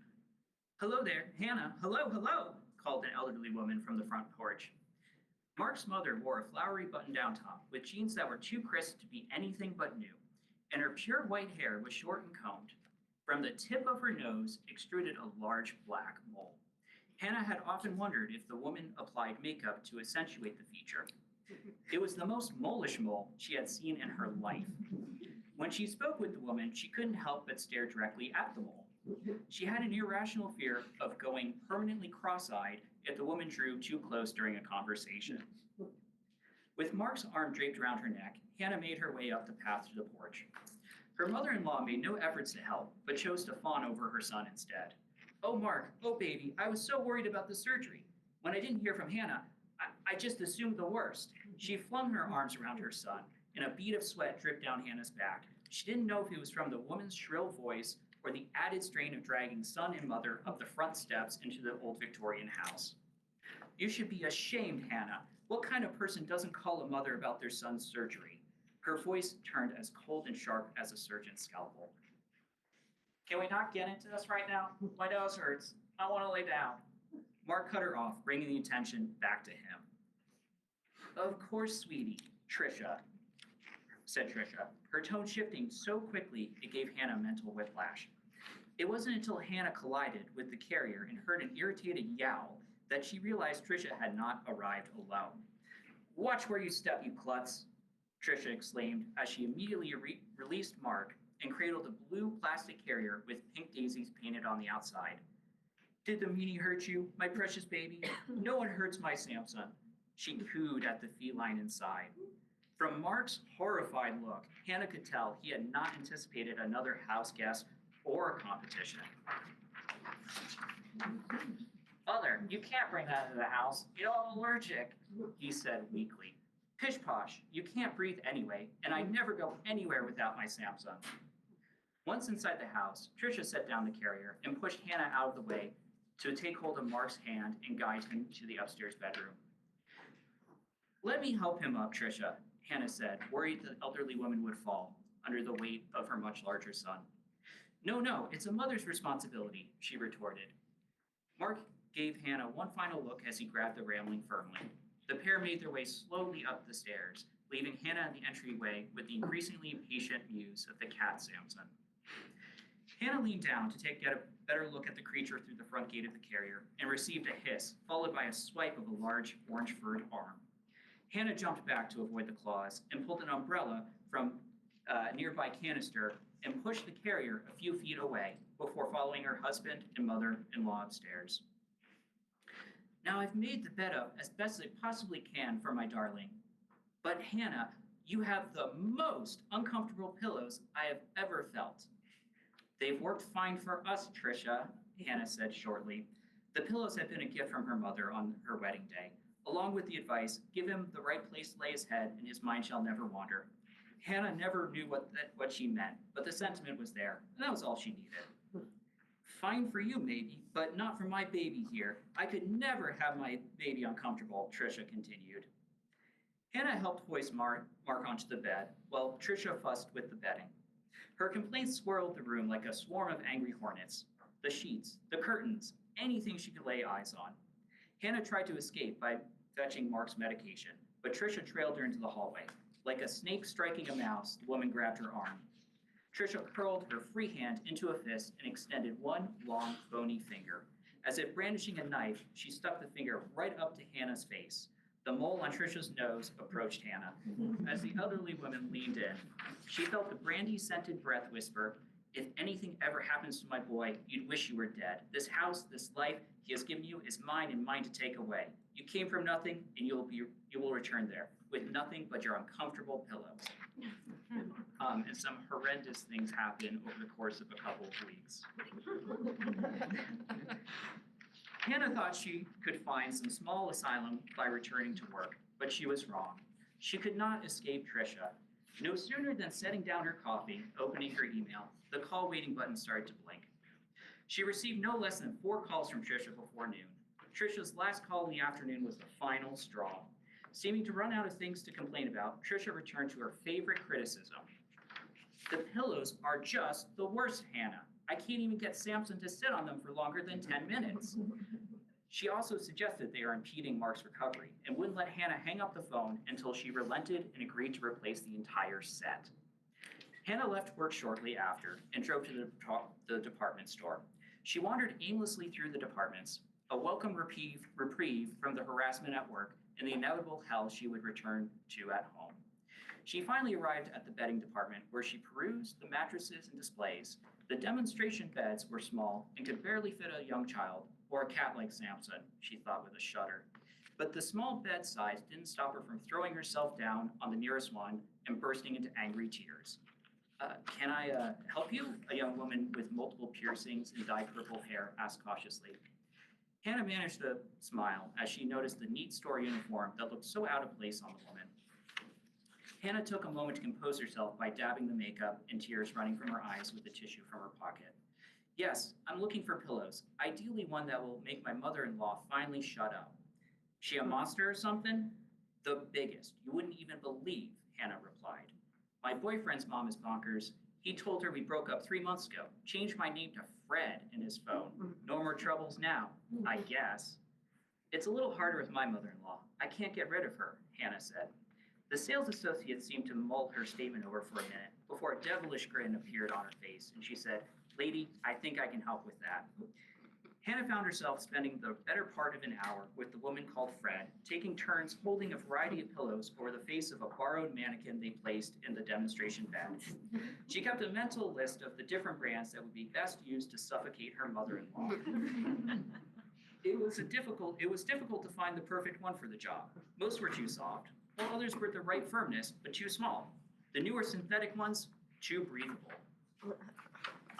Hello there, Hannah, hello, hello, called an elderly woman from the front porch. Mark's mother wore a flowery button-down top with jeans that were too crisp to be anything but new, and her pure white hair was short and combed. From the tip of her nose extruded a large black mole. Hannah had often wondered if the woman applied makeup to accentuate the feature. It was the most mole-ish mole she had seen in her life. When she spoke with the woman, she couldn't help but stare directly at the mole. She had an irrational fear of going permanently cross-eyed if the woman drew too close during a conversation. With Mark's arm draped around her neck, Hannah made her way up the path to the porch. Her mother-in-law made no efforts to help, but chose to fawn over her son instead. Oh, Mark, oh, baby, I was so worried about the surgery. When I didn't hear from Hannah, I just assumed the worst. She flung her arms around her son, and a bead of sweat dripped down Hannah's back. She didn't know if it was from the woman's shrill voice or the added strain of dragging son and mother up the front steps into the old Victorian house. You should be ashamed, Hannah. What kind of person doesn't call a mother about their son's surgery? Her voice turned as cold and sharp as a surgeon's scalpel. Can we not get into this right now? My nose hurts. I want to lay down. Mark cut her off, bringing the attention back to him. Of course, sweetie, Trisha, said Trisha, her tone shifting so quickly it gave Hannah mental whiplash. It wasn't until Hannah collided with the carrier and heard an irritated yowl that she realized Trisha had not arrived alone. Watch where you step, you klutz, Trisha exclaimed as she immediately released Mark and cradled a blue plastic carrier with pink daisies painted on the outside. Did the meanie hurt you, my precious baby? No one hurts my Samson, she cooed at the feline inside. From Mark's horrified look, Hannah could tell he had not anticipated another house guest or a competition. Mother, you can't bring that into the house. You know I'm allergic, he said weakly. Pish posh, you can't breathe anyway, and I never go anywhere without my Samson. Once inside the house, Trisha set down the carrier and pushed Hannah out of the way to take hold of Mark's hand and guide him to the upstairs bedroom. Let me help him up, Trisha, Hannah said, worried the elderly woman would fall under the weight of her much larger son. No, it's a mother's responsibility, she retorted. Mark gave Hannah one final look as he grabbed the railing firmly. The pair made their way slowly up the stairs, leaving Hannah in the entryway with the increasingly impatient muse of the cat Samson. Hannah leaned down to get a better look at the creature through the front gate of the carrier and received a hiss, followed by a swipe of a large orange-furred arm. Hannah jumped back to avoid the claws and pulled an umbrella from a nearby canister and pushed the carrier a few feet away before following her husband and mother-in-law upstairs. Now I've made the bed up as best as I possibly can for my darling. But Hannah, you have the most uncomfortable pillows I have ever felt. They've worked fine for us, Tricia, Hannah said shortly. The pillows had been a gift from her mother on her wedding day, along with the advice, give him the right place to lay his head and his mind shall never wander. Hannah never knew what she meant, but the sentiment was there, and that was all she needed. Fine for you, maybe, but not for my baby here. I could never have my baby uncomfortable, Tricia continued. Hannah helped hoist Mark onto the bed, while Tricia fussed with the bedding. Her complaints swirled the room like a swarm of angry hornets. The sheets, the curtains, anything she could lay eyes on. Hannah tried to escape by fetching Mark's medication, but Tricia trailed her into the hallway. Like a snake striking a mouse, the woman grabbed her arm. Tricia curled her free hand into a fist and extended one long, bony finger. As if brandishing a knife, she stuck the finger right up to Hannah's face. The mole on Tricia's nose approached Hannah. As the elderly woman leaned in, she felt the brandy-scented breath whisper, "If anything ever happens to my boy, you'd wish you were dead. This house, this life he has given you is mine and mine to take away. You came from nothing, and you will return there with nothing but your uncomfortable pillows." And some horrendous things happen over the course of a couple of weeks. Hannah thought she could find some small asylum by returning to work, but she was wrong. She could not escape Tricia. No sooner than setting down her coffee, opening her email, the call waiting button started to blink. She received no less than 4 calls from Tricia before noon. Tricia's last call in the afternoon was the final straw. Seeming to run out of things to complain about, Tricia returned to her favorite criticism. "The pillows are just the worst, Hannah. I can't even get Samson to sit on them for longer than 10 minutes. She also suggested they are impeding Mark's recovery and wouldn't let Hannah hang up the phone until she relented and agreed to replace the entire set. Hannah left work shortly after and drove to the department store. She wandered aimlessly through the departments, a welcome reprieve from the harassment at work and the inevitable hell she would return to at home. She finally arrived at the bedding department where she perused the mattresses and displays. The demonstration beds were small and could barely fit a young child, or a cat like Samson, she thought with a shudder. But the small bed size didn't stop her from throwing herself down on the nearest one and bursting into angry tears. Can I help you? A young woman with multiple piercings and dyed purple hair asked cautiously. Hannah managed to smile as she noticed the neat store uniform that looked so out of place on the woman. Hannah took a moment to compose herself by dabbing the makeup and tears running from her eyes with a tissue from her pocket. Yes, I'm looking for pillows, ideally one that will make my mother-in-law finally shut up. She a monster or something? The biggest. You wouldn't even believe, Hannah replied. My boyfriend's mom is bonkers. He told her we broke up 3 months ago. Changed my name to Fred in his phone. No more troubles now, I guess. It's a little harder with my mother-in-law. I can't get rid of her, Hannah said. The sales associate seemed to mull her statement over for a minute before a devilish grin appeared on her face, and she said, Lady, I think I can help with that. Hannah found herself spending the better part of an hour with the woman called Fred, taking turns holding a variety of pillows over the face of a borrowed mannequin they placed in the demonstration bed. She kept a mental list of the different brands that would be best used to suffocate her mother-in-law. It was difficult to find the perfect one for the job. Most were too soft, while others were the right firmness, but too small. The newer synthetic ones, too breathable.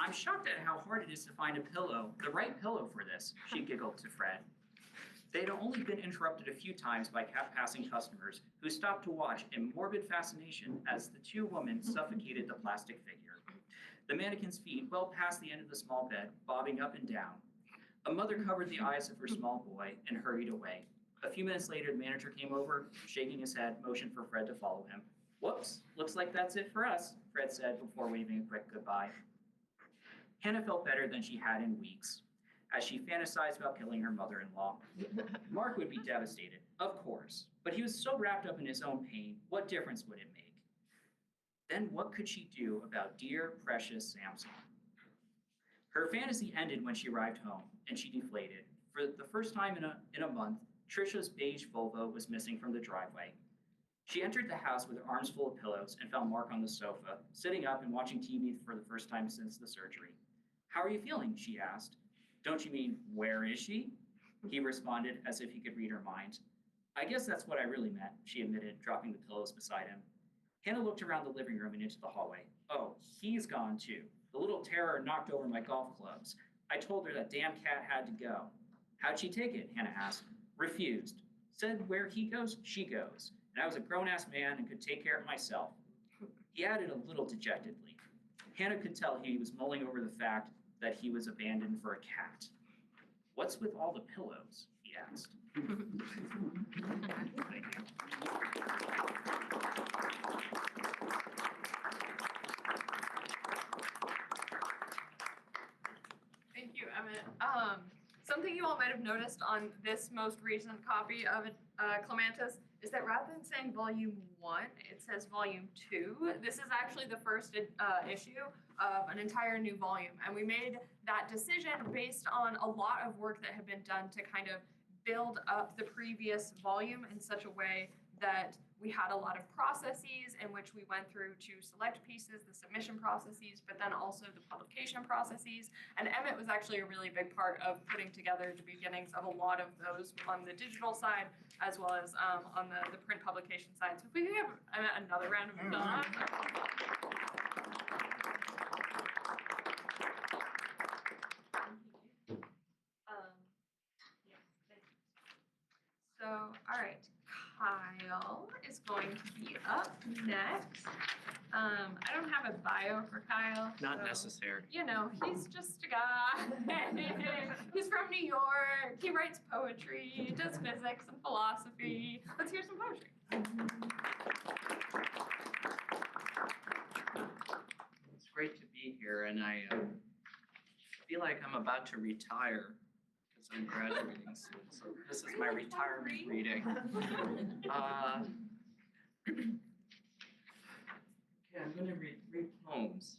I'm shocked at how hard it is to find a pillow, the right pillow for this, she giggled to Fred. They had only been interrupted a few times by passing customers who stopped to watch in morbid fascination as the two women suffocated the plastic figure. The mannequin's feet well past the end of the small bed, bobbing up and down. A mother covered the eyes of her small boy and hurried away. A few minutes later, the manager came over, shaking his head, motioned for Fred to follow him. Whoops, looks like that's it for us, Fred said before waving a quick goodbye. Hannah felt better than she had in weeks, as she fantasized about killing her mother-in-law. Mark would be devastated. Of course, but he was so wrapped up in his own pain, what difference would it make? Then what could she do about dear, precious Samson? Her fantasy ended when she arrived home, and she deflated. For the first time in a month, Trisha's beige Volvo was missing from the driveway. She entered the house with her arms full of pillows and found Mark on the sofa, sitting up and watching TV for the first time since the surgery. "How are you feeling?" she asked. "Don't you mean, where is she?" He responded as if he could read her mind. "I guess that's what I really meant," she admitted, dropping the pillows beside him. Hannah looked around the living room and into the hallway. "Oh, he's gone too. The little terror knocked over my golf clubs. I told her that damn cat had to go." "How'd she take it?" Hannah asked. "Refused. Said where he goes, she goes. And I was a grown-ass man and could take care of myself." He added a little dejectedly. Hannah could tell he was mulling over the fact that he was abandoned for a cat. "What's with all the pillows?" he asked. Thank you, Emmett. Something you all might have noticed on this most recent copy of Clamantis is that rather than saying volume 1, it says volume 2. This is actually the first issue of an entire new volume, and we made that decision based on a lot of work that had been done to kind of build up the previous volume in such a way that we had a lot of processes in which we went through to select pieces, the submission processes, but then also the publication processes. And Emmett was actually a really big part of putting together the beginnings of a lot of those on the digital side, as well as on the print publication side. So if we could give Emmett another round of applause. So, all right, Kyle is going to be up next. I don't have a bio for Kyle. Not so, necessary. You know, he's just a guy. He's from New York. He writes poetry. He does physics and philosophy. Let's hear some poetry. It's great to be here, and I feel like I'm about to retire because I'm graduating soon. So this is my retirement reading. Okay, I'm going to read 3 poems.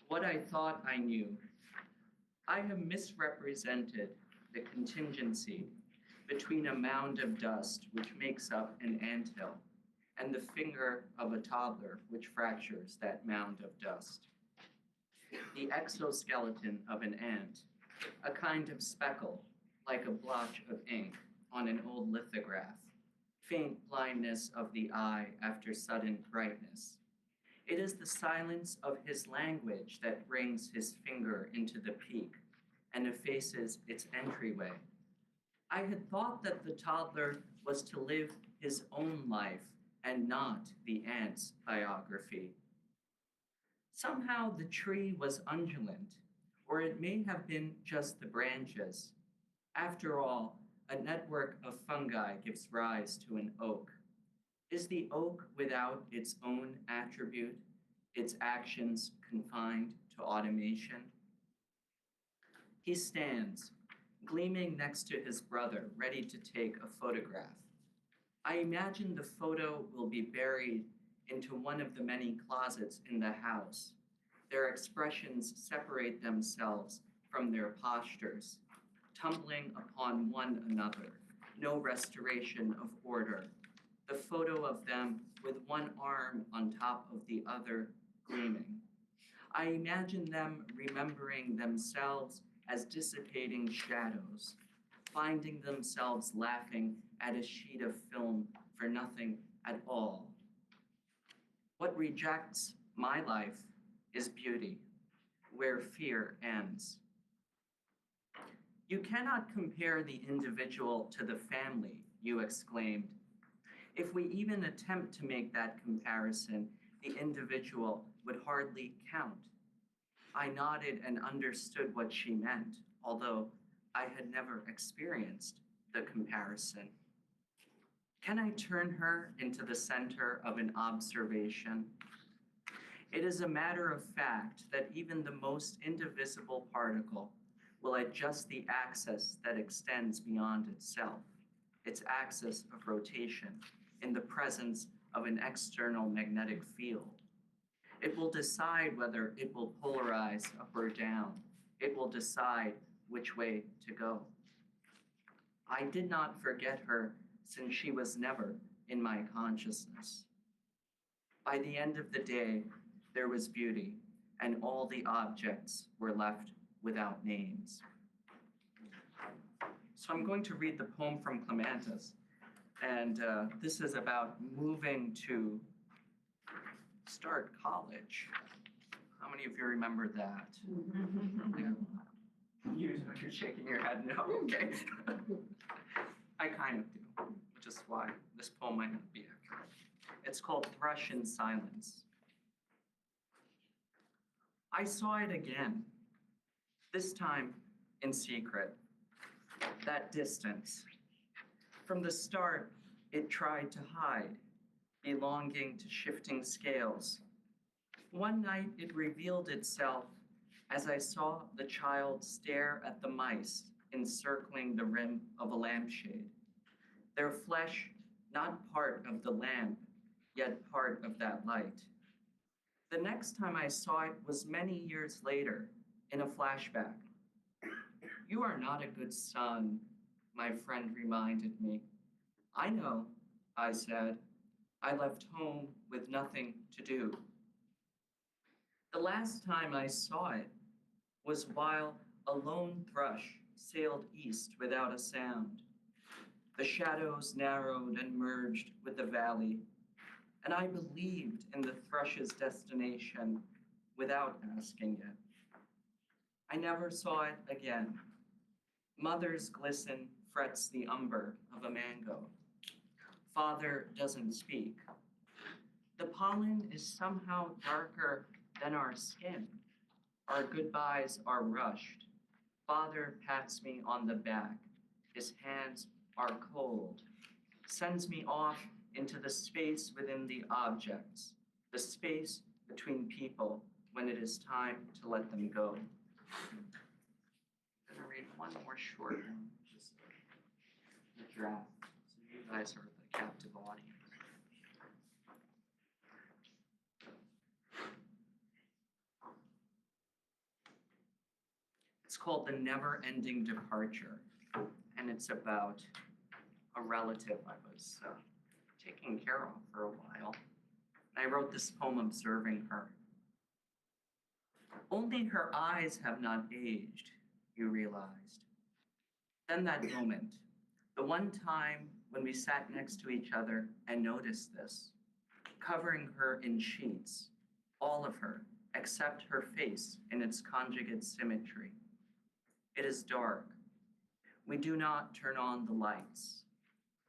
What I thought I knew. I have misrepresented the contingency between a mound of dust which makes up an anthill and the finger of a toddler which fractures that mound of dust. The exoskeleton of an ant, a kind of speckle like a blotch of ink on an old lithograph, faint blindness of the eye after sudden brightness. It is the silence of his language that brings his finger into the peak and effaces its entryway. I had thought that the toddler was to live his own life and not the ant's biography. Somehow the tree was undulant, or it may have been just the branches. After all, a network of fungi gives rise to an oak. Is the oak without its own attribute, its actions confined to automation? He stands, gleaming next to his brother, ready to take a photograph. I imagine the photo will be buried into one of the many closets in the house. Their expressions separate themselves from their postures, tumbling upon one another, no restoration of order. The photo of them with one arm on top of the other, gleaming. I imagine them remembering themselves as dissipating shadows, finding themselves laughing at a sheet of film for nothing at all. What rejects my life is beauty, where fear ends. You cannot compare the individual to the family, you exclaimed. If we even attempt to make that comparison, the individual would hardly count. I nodded and understood what she meant, although I had never experienced the comparison. Can I turn her into the center of an observation? It is a matter of fact that even the most indivisible particle, will adjust the axis that extends beyond itself, its axis of rotation, in the presence of an external magnetic field. It will decide whether it will polarize up or down. It will decide which way to go. I did not forget her, since she was never in my consciousness. By the end of the day, there was beauty, and all the objects were left without names. So I'm going to read the poem from Clamantis, and this is about moving to start college. How many of you remember that? You're shaking your head no, okay. I kind of do, which is why this poem might not be accurate. It's called Thrush in Silence. I saw it again, this time in secret, that distance. From the start, it tried to hide, belonging to shifting scales. One night, it revealed itself as I saw the child stare at the mice encircling the rim of a lampshade, their flesh not part of the lamp, yet part of that light. The next time I saw it was many years later, in a flashback. "You are not a good son," my friend reminded me. "I know," I said. "I left home with nothing to do." The last time I saw it was while a lone thrush sailed east without a sound. The shadows narrowed and merged with the valley, and I believed in the thrush's destination without asking it. I never saw it again. Mother's glisten frets the umber of a mango. Father doesn't speak. The pollen is somehow darker than our skin. Our goodbyes are rushed. Father pats me on the back. His hands are cold. Sends me off into the space within the objects, the space between people when it is time to let them go. I'm gonna read one more short one, just the draft, so you guys are the captive audience. It's called The Never-Ending Departure, and it's about a relative I was taking care of for a while. I wrote this poem observing her. Only her eyes have not aged, you realized. Then that moment, the one time when we sat next to each other and noticed this, covering her in sheets, all of her, except her face in its conjugate symmetry. It is dark. We do not turn on the lights.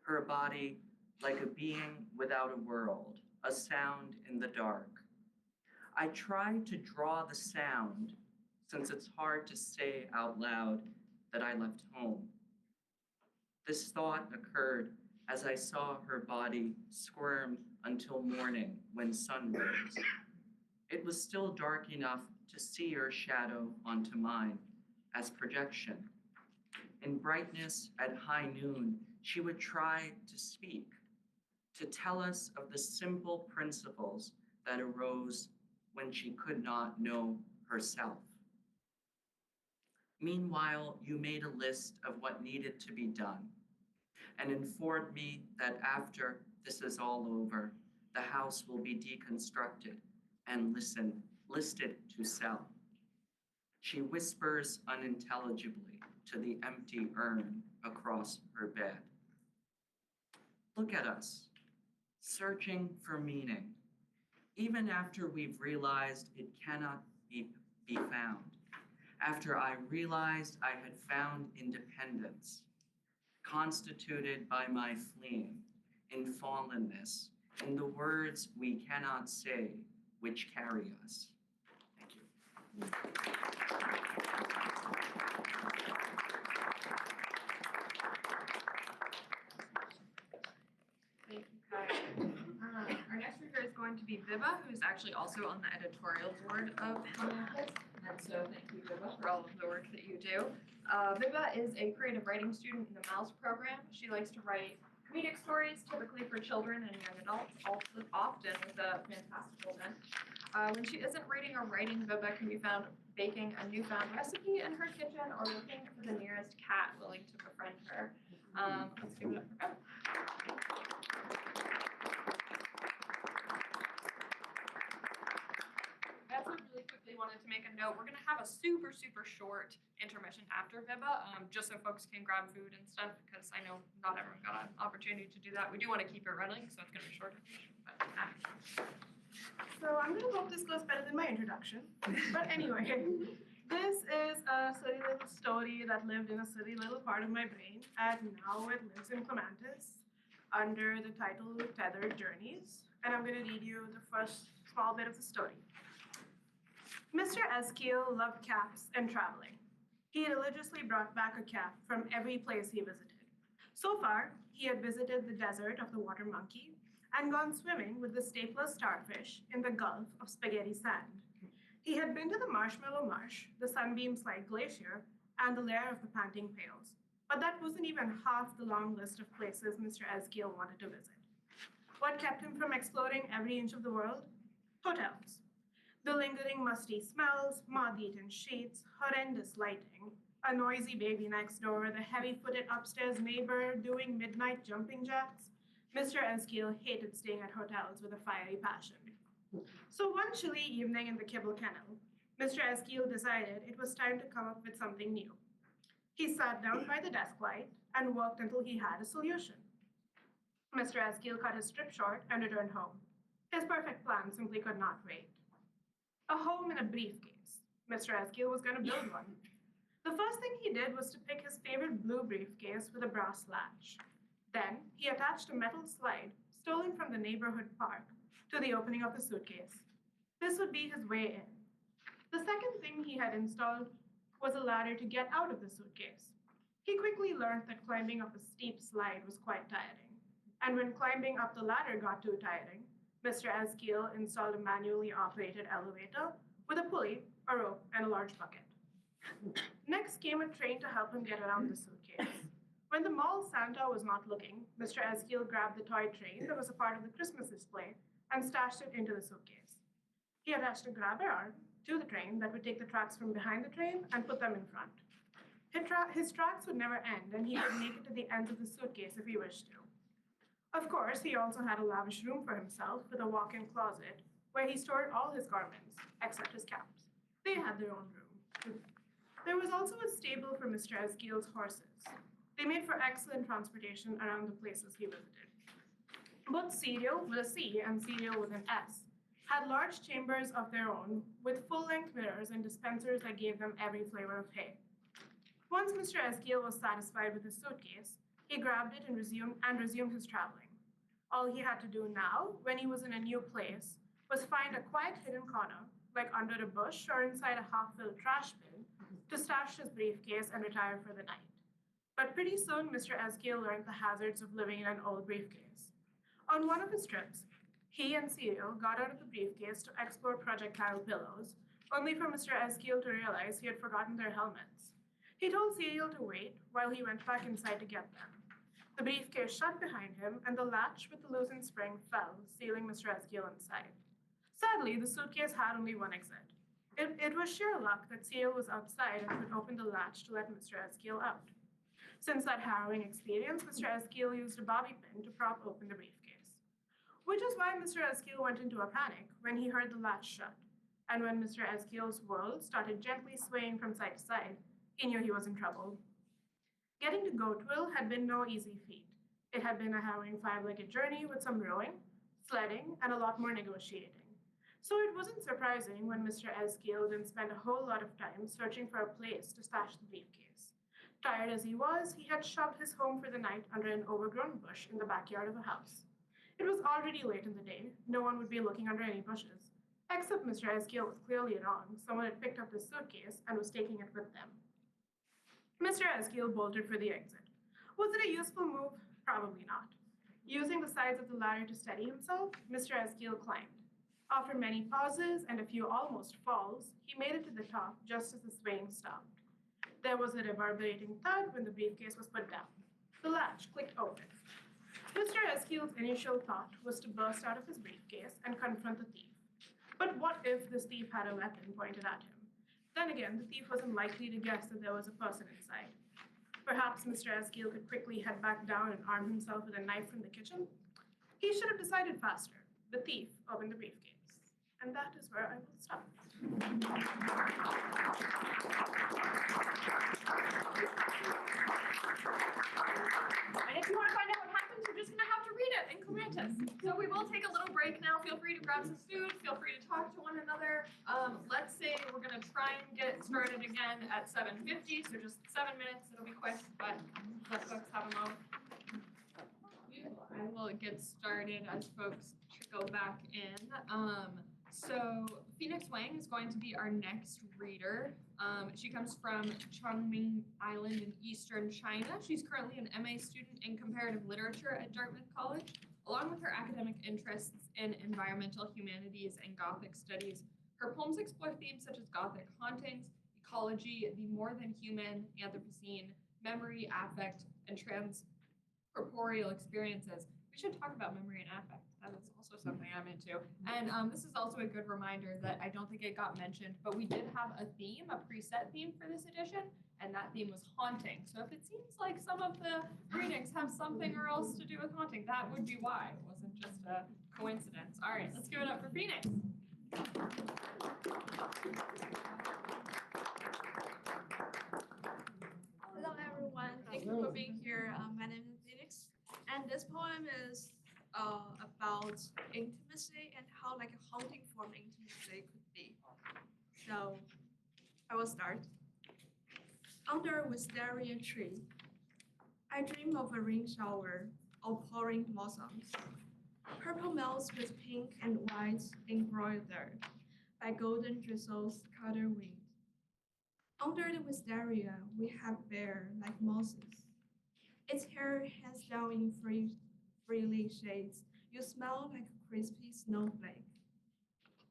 Her body like a being without a world, a sound in the dark. I try to draw the sound, since it's hard to say out loud that I left home. This thought occurred as I saw her body squirm until morning when sun rose. It was still dark enough to see her shadow onto mine as projection. In brightness at high noon, she would try to speak, to tell us of the simple principles that arose when she could not know herself. Meanwhile, you made a list of what needed to be done and informed me that after this is all over, the house will be deconstructed and listed to sell. She whispers unintelligibly to the empty urn across her bed. Look at us, searching for meaning, even after we've realized it cannot be found. After I realized I had found independence, constituted by my fleeing, in fallenness, in the words we cannot say, which carry us. Thank you. Thank you, Kai. Our next speaker is going to be Viva, who's actually also on the editorial board of Hanover. And so thank you, Viva, for all of the work that you do. Viva is a creative writing student in the MALS program. She likes to write comedic stories, typically for children and young adults, also often with a fantastical bent. When she isn't reading or writing, Viva can be found baking a newfound recipe in her kitchen or looking for the nearest cat willing to befriend her. Let's give it up for Viva. I also really quickly wanted to make a note. We're going to have a super, super short intermission after Viva, just so folks can grab food and stuff, because I know not everyone got an opportunity to do that. We do want to keep it running, so it's going to be shorter. But, So I'm gonna hope this goes better than my introduction. But anyway, this is a silly little story that lived in a silly little part of my brain, and now it lives in Clamantis under the title Tethered Journeys. And I'm gonna read you the first small bit of the story. Mr. Eskiel loved caps and traveling. He religiously brought back a cap from every place he visited. So far, he had visited the desert of the water monkey and gone swimming with the stateless starfish in the Gulf of Spaghetti Sand. He had been to the Marshmallow Marsh, the Sunbeam-Slide Glacier, and the lair of the Panting Pails. But that wasn't even half the long list of places Mr. Eskiel wanted to visit. What kept him from exploring every inch of the world? Hotels. The lingering musty smells, moth-eaten sheets, horrendous lighting, a noisy baby next door, the heavy-footed upstairs neighbor doing midnight jumping jacks. Mr. Eskiel hated staying at hotels with a fiery passion. So one chilly evening in the Kibble Kennel, Mr. Eskiel decided it was time to come up with something new. He sat down by the desk light and worked until he had a solution. Mr. Eskiel cut his trip short and returned home. His perfect plan simply could not wait. A home in a briefcase. Mr. Eskiel was going to build one. The first thing he did was to pick his favorite blue briefcase with a brass latch. Then he attached a metal slide stolen from the neighborhood park to the opening of the suitcase. This would be his way in. The second thing he had installed was a ladder to get out of the suitcase. He quickly learned that climbing up a steep slide was quite tiring. And when climbing up the ladder got too tiring, Mr. Eskiel installed a manually operated elevator with a pulley, a rope, and a large bucket. Next came a train to help him get around the suitcase. When the mall Santa was not looking, Mr. Eskiel grabbed the toy train that was a part of the Christmas display and stashed it into the suitcase. He attached a grabber arm to the train that would take the tracks from behind the train and put them in front. His tracks would never end, and he could make it to the ends of the suitcase if he wished to. Of course, he also had a lavish room for himself with a walk-in closet where he stored all his garments, except his caps. They had their own room. There was also a stable for Mr. Eskiel's horses. They made for excellent transportation around the places he visited. Both Cereal with a C and Cereal with an S had large chambers of their own with full-length mirrors and dispensers that gave them every flavor of hay. Once Mr. Eskiel was satisfied with his suitcase, he grabbed it and resumed his traveling. All he had to do now, when he was in a new place, was find a quiet hidden corner, like under a bush or inside a half-filled trash bin, to stash his briefcase and retire for the night. But pretty soon, Mr. Eskiel learned the hazards of living in an old briefcase. On one of his trips, he and Cereal got out of the briefcase to explore projectile pillows, only for Mr. Eskiel to realize he had forgotten their helmets. He told Cereal to wait while he went back inside to get them. The briefcase shut behind him, and the latch with the loosened spring fell, sealing Mr. Eskiel inside. Sadly, the suitcase had only one exit. It was sheer luck that Cereal was outside and could open the latch to let Mr. Eskiel out. Since that harrowing experience, Mr. Eskiel used a bobby pin to prop open the briefcase. Which is why Mr. Eskiel went into a panic when he heard the latch shut, and when Mr. Eskiel's world started gently swaying from side to side, he knew he was in trouble. Getting to Goatwill had been no easy feat. It had been a harrowing five-legged journey with some rowing, sledding, and a lot more negotiating. So it wasn't surprising when Mr. Eskiel didn't spend a whole lot of time searching for a place to stash the briefcase. Tired as he was, he had shoved his home for the night under an overgrown bush in the backyard of a house. It was already late in the day. No one would be looking under any bushes. Except Mr. Eskiel was clearly wrong. Someone had picked up his suitcase and was taking it with them. Mr. Eskiel bolted for the exit. Was it a useful move? Probably not. Using the sides of the ladder to steady himself, Mr. Eskiel climbed. After many pauses and a few almost falls, he made it to the top just as the swaying stopped. There was a reverberating thud when the briefcase was put down. The latch clicked open. Mr. Eskild's initial thought was to burst out of his briefcase and confront the thief. But what if this thief had a weapon pointed at him? Then again, the thief wasn't likely to guess that there was a person inside. Perhaps Mr. Eskild could quickly head back down and arm himself with a knife from the kitchen? He should have decided faster. The thief opened the briefcase. And that is where I will stop. And if you want to find out what happens, you're just going to have to read it in Clamantis. So we will take a little break now. Feel free to grab some food. Feel free to talk to one another. Let's say we're going to try and get started again at 7:50. So just 7 minutes. It'll be quick, but let folks have a moment. I will get started as folks trickle back in. So Phoenix Wang is going to be our next reader. She comes from Chongming Island in eastern China. She's currently an MA student in comparative literature at Dartmouth College. Along with her academic interests in environmental humanities and Gothic studies, her poems explore themes such as Gothic hauntings, ecology, the more than human, Anthropocene, memory, affect, and transcorporeal experiences. We should talk about memory and affect. That is also something I'm into. And this is also a good reminder that I don't think it got mentioned, but we did have a theme, a preset theme for this edition, and that theme was haunting. So if it seems like some of the readings have something or else to do with haunting, that would be why. It wasn't just a coincidence. All right, let's give it up for Phoenix. Hello everyone, thank you for being here. My name is Phoenix, and this poem is about intimacy and how like a haunting form intimacy could be. So I will start. Under a wisteria tree, I dream of a rain shower of pouring blossoms, purple melts with pink and white embroidered by golden drizzles color wind. Under the wisteria, we have bear like mosses. Its hair hangs down in freely shades. You smell like a crispy snowflake.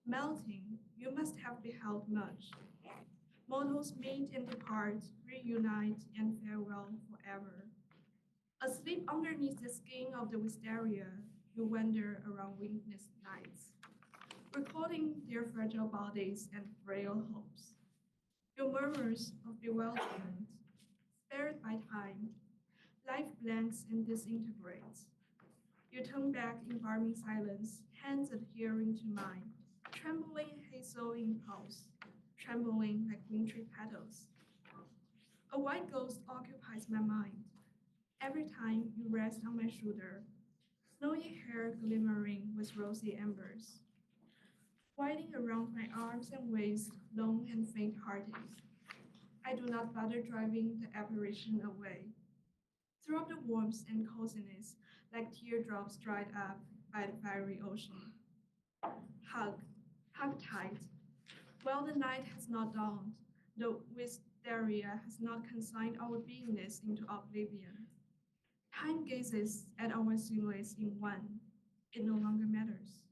Melting, you must have beheld much. Mortals meet and depart, reunite and farewell forever. Asleep underneath the skin of the wisteria, you wander around windless nights, recording their fragile bodies and frail hopes. Your murmurs of bewilderment, spared by time, life blanks and disintegrates. You turn back in barming silence, hands adhering to mine, trembling hazel impulse, trembling like wintry petals. A white ghost occupies my mind. Every time you rest on my shoulder, snowy hair glimmering with rosy embers. Winding around my arms and waist, long and faint-hearted. I do not bother driving the apparition away. Throw up the warmth and coziness like teardrops dried up by the fiery ocean. Hug, hug tight. While the night has not dawned, the wisteria has not consigned our beingness into oblivion. Time gazes at our silhouettes in one. It no longer matters.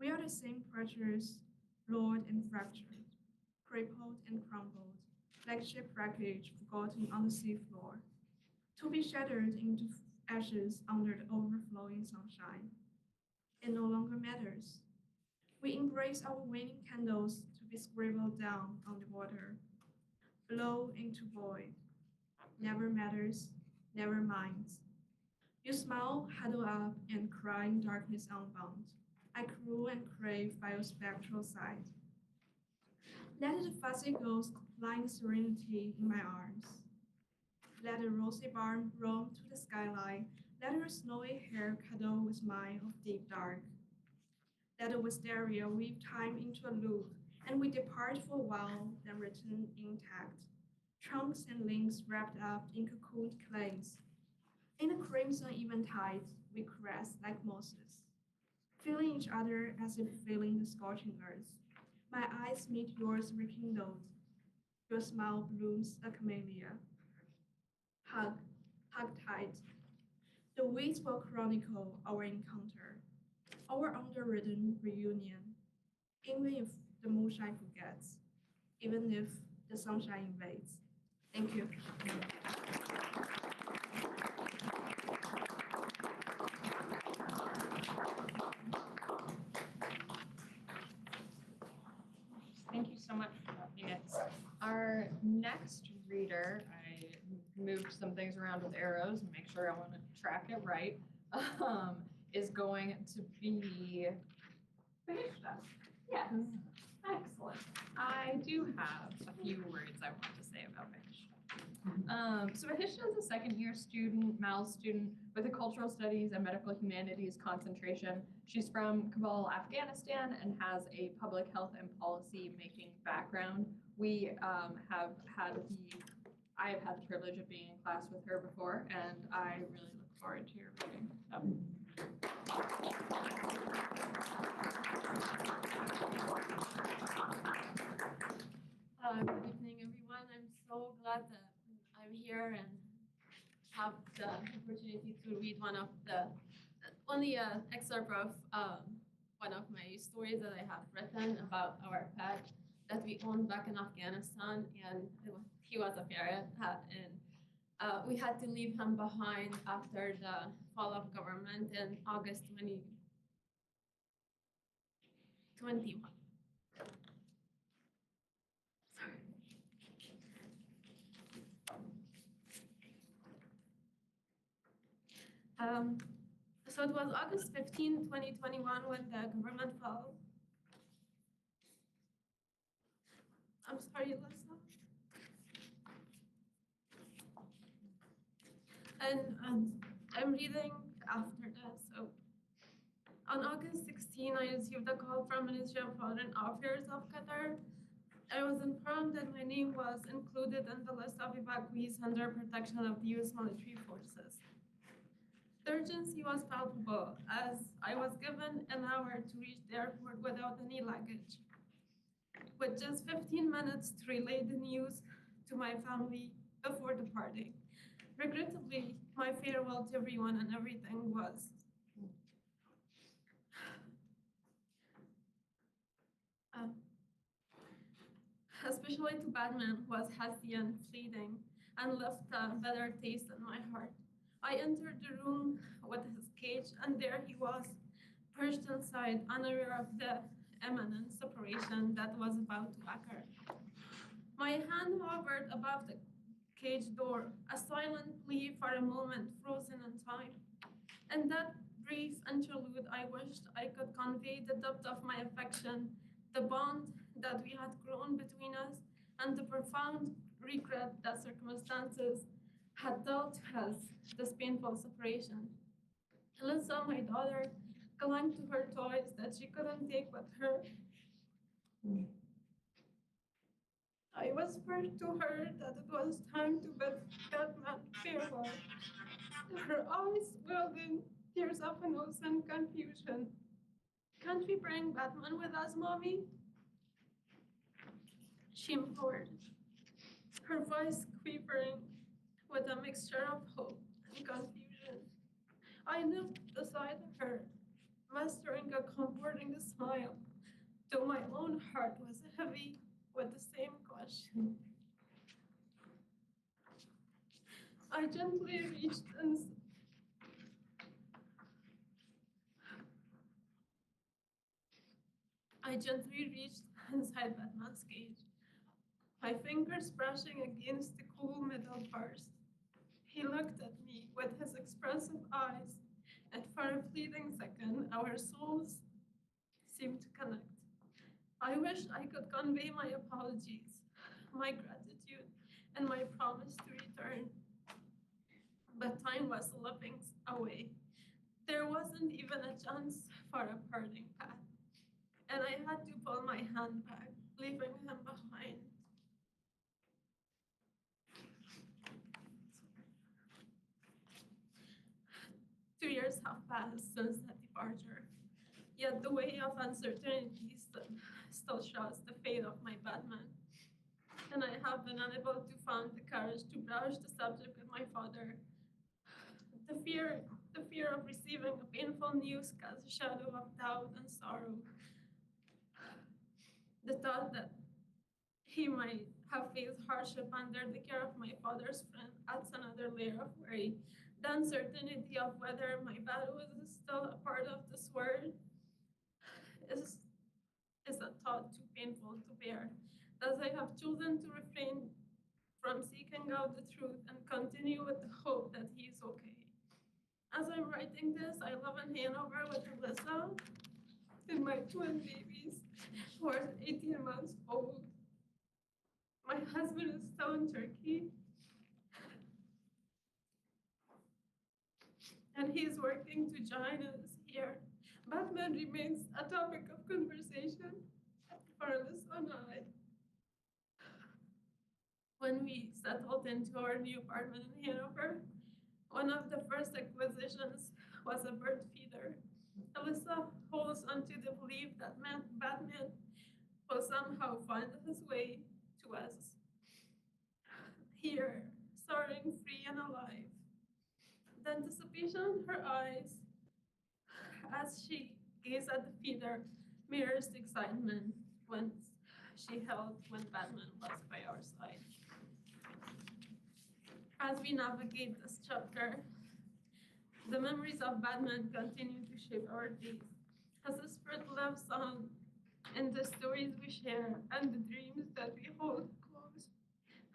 We are the same creatures, flawed and fractured, crippled and crumbled, like shipwreckage forgotten on the seafloor, to be shattered into ashes under the overflowing sunshine. It no longer matters. We embrace our waning candles to be scribbled down on the water, blow into void. Never matters, never minds. You smile, huddle up, and cry in darkness unbound. I croon and crave by your spectral side. Let the fuzzy ghost lying serenity in my arms. Let the rosy barn roam to the skyline. Let her snowy hair cuddle with mine of deep dark. Let the wisteria weave time into a loop, and we depart for a while, then return intact. Trunks and limbs wrapped up in cocooned clays. In the crimson eventide, we caress like mosses, feeling each other as if feeling the scorching earth. My eyes meet yours rekindled. Your smile blooms a camellia. Hug, hug tight. The weeds will chronicle our encounter, our underwritten reunion. even if the moonshine forgets, even if the sunshine invades. Thank you. Thank you so much for that, Phoenix. Our next reader, I moved some things around with arrows and make sure I want to track it right, is going to be Bahishta. Yes, excellent. I do have a few words I want to say about Bahishta. So Bahishta is a second-year student, MAL student with a cultural studies and medical humanities concentration. She's from Kabul, Afghanistan, and has a public health and policy making background. I have had the privilege of being in class with her before, and I really look forward to your reading. Good evening, everyone. I'm so glad that I'm here and have the opportunity to read only an excerpt of one of my stories that I have written about our pet that we owned back in Afghanistan, and he was a ferret, and we had to leave him behind after the fall of government in August 2021. So it was August 15, 2021 when the government fell. I'm sorry, Lisa. And I'm reading after that. So on August 16, I received a call from Ministry of Foreign Affairs of Qatar. I was informed that my name was included in the list of evacuees under protection of the U.S. military forces. The urgency was palpable as I was given an hour to reach the airport without any luggage. With just 15 minutes to relay the news to my family before departing. Regrettably, my farewell to everyone and everything was especially to Batman, was hasty and fleeting and left a bitter taste in my heart. I entered the room with his cage, and there he was, perched inside, unaware of the imminent separation that was about to occur. My hand hovered above the cage door, a silent plea for a moment frozen in time. In that brief interlude, I wished I could convey the depth of my affection, the bond that we had grown between us, and the profound regret that circumstances had dealt us this painful separation. Alyssa, my daughter, clung to her toys that she couldn't take with her. I whispered to her that it was time to bid Batman farewell. Her eyes welled in tears of innocent confusion. Can't we bring Batman with us, Mommy? She implored, her voice quivering with a mixture of hope and confusion. I knelt beside her, mastering a comforting smile, though my own heart was heavy with the same question. I gently reached inside Batman's cage, my fingers brushing against the cool metal bars. He looked at me with his expressive eyes, and for a fleeting second, our souls seemed to connect. I wish I could convey my apologies, my gratitude, and my promise to return. But time was slipping away. There wasn't even a chance for a parting path, and I had to pull my hand back, leaving him behind. 2 years have passed since that departure, yet the way of uncertainty still shows the fate of my Batman. And I have been unable to find the courage to broach the subject with my father. The fear of receiving a painful news casts a shadow of doubt and sorrow. The thought that he might have faced hardship under the care of my father's friend adds another layer of worry. The uncertainty of whether my battle is still a part of this world is a thought too painful to bear. Thus, I have chosen to refrain from seeking out the truth and continue with the hope that he is okay. As I'm writing this, I live in Hanover with Alyssa and my twin babies, who are 18 months old. My husband is still in Turkey, and he's working to join us here. Batman remains a topic of conversation for Alyssa and I. When we settled into our new apartment in Hanover, one of the first acquisitions was a bird feeder. Alyssa holds onto the belief that Batman will somehow find his way to us. Here, soaring free and alive. The anticipation in her eyes as she gazed at the feeder mirrors the excitement when Batman was by our side. As we navigate this chapter, the memories of Batman continue to shape our days. As the spirit lives on in the stories we share and the dreams that we hold close.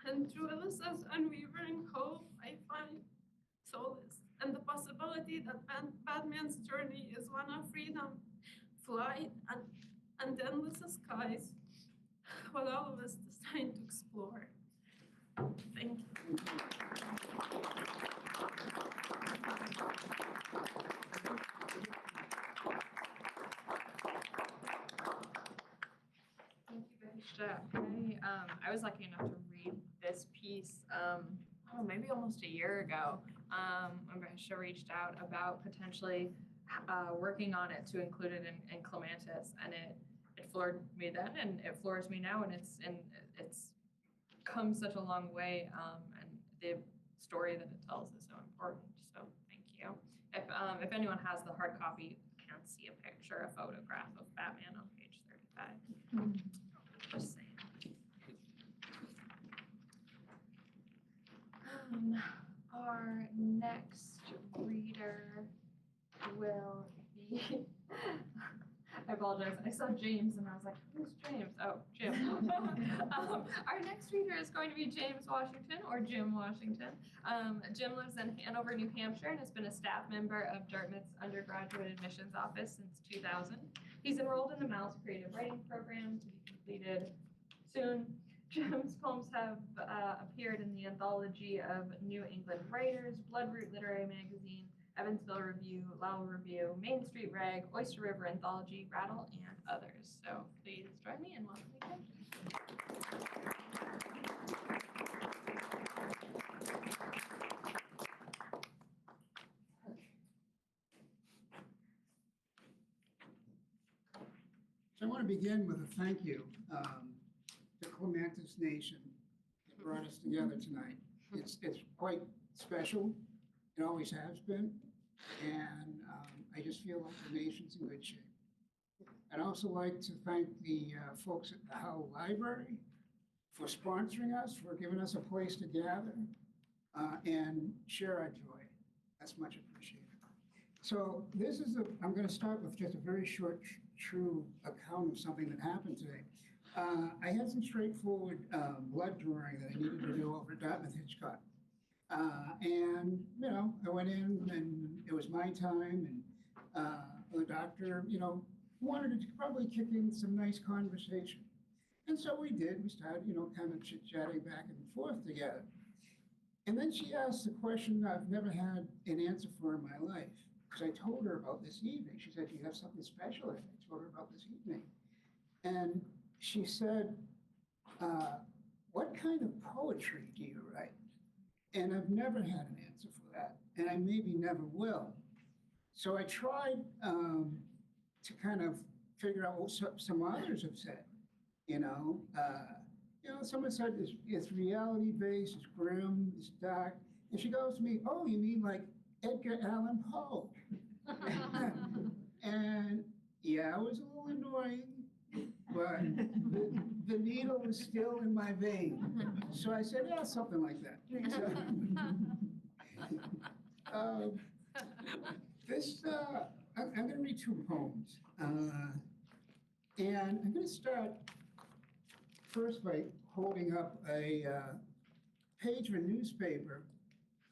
And through Alyssa's unwavering hope, I find solace and the possibility that Batman's journey is one of freedom, flight, and endless skies, while all of us decide to explore. Thank you. Thank you, Bishop. I was lucky enough to read this piece, maybe almost a year ago, when Bishop reached out about potentially working on it to include it in Clamantis, and it floored me then, and it floors me now, and it's come such a long way, and the story that it tells is so important. So thank you. If anyone has the hard copy, you can see a picture, a photograph of Batman on page 35. Just saying. Our next reader will be. I apologize. I saw James and I was like, who's James? Oh, Jim. Our next reader is going to be James Washington, or Jim Washington. Jim lives in Hanover, New Hampshire, and has been a staff member of Dartmouth's undergraduate admissions office since 2000. He's enrolled in the Mouse Creative Writing Program to be completed soon. Jim's poems have appeared in the anthology of New England Writers, Bloodroot Literary Magazine, Evansville Review, Lowell Review, Main Street Rag, Oyster River Anthology, Rattle, and others. So please join me in welcoming Jim. So I want to begin with a thank you to Clamantis Nation that brought us together tonight. It's quite special. It always has been. And I just feel like the nation's in good shape. I'd also like to thank the folks at the Howe Library for sponsoring us, for giving us a place to gather and share our joy. That's much appreciated. So this is I'm going to start with just a very short, true account of something that happened today. I had some straightforward blood drawing that I needed to do over at Dartmouth Hitchcock. And, you know, I went in and it was my time, and the doctor, you know, wanted to probably kick in some nice conversation. And so we did. We started, you know, kind of chit-chatting back and forth together. And then she asked a question I've never had an answer for in my life. Because I told her about this evening. She said, "Do you have something special?" And I told her about this evening. And she said, "What kind of poetry do you write?" And I've never had an answer for that. And I maybe never will. So I tried to kind of figure out what some others have said. You know, someone said it's reality-based, it's grim, it's dark. And she goes to me, "Oh, you mean like Edgar Allan Poe?" And yeah, it was a little annoying, but the needle was still in my vein. So I said, yeah, something like that. So, I'm going to read two poems. And I'm going to start first by holding up a page of a newspaper,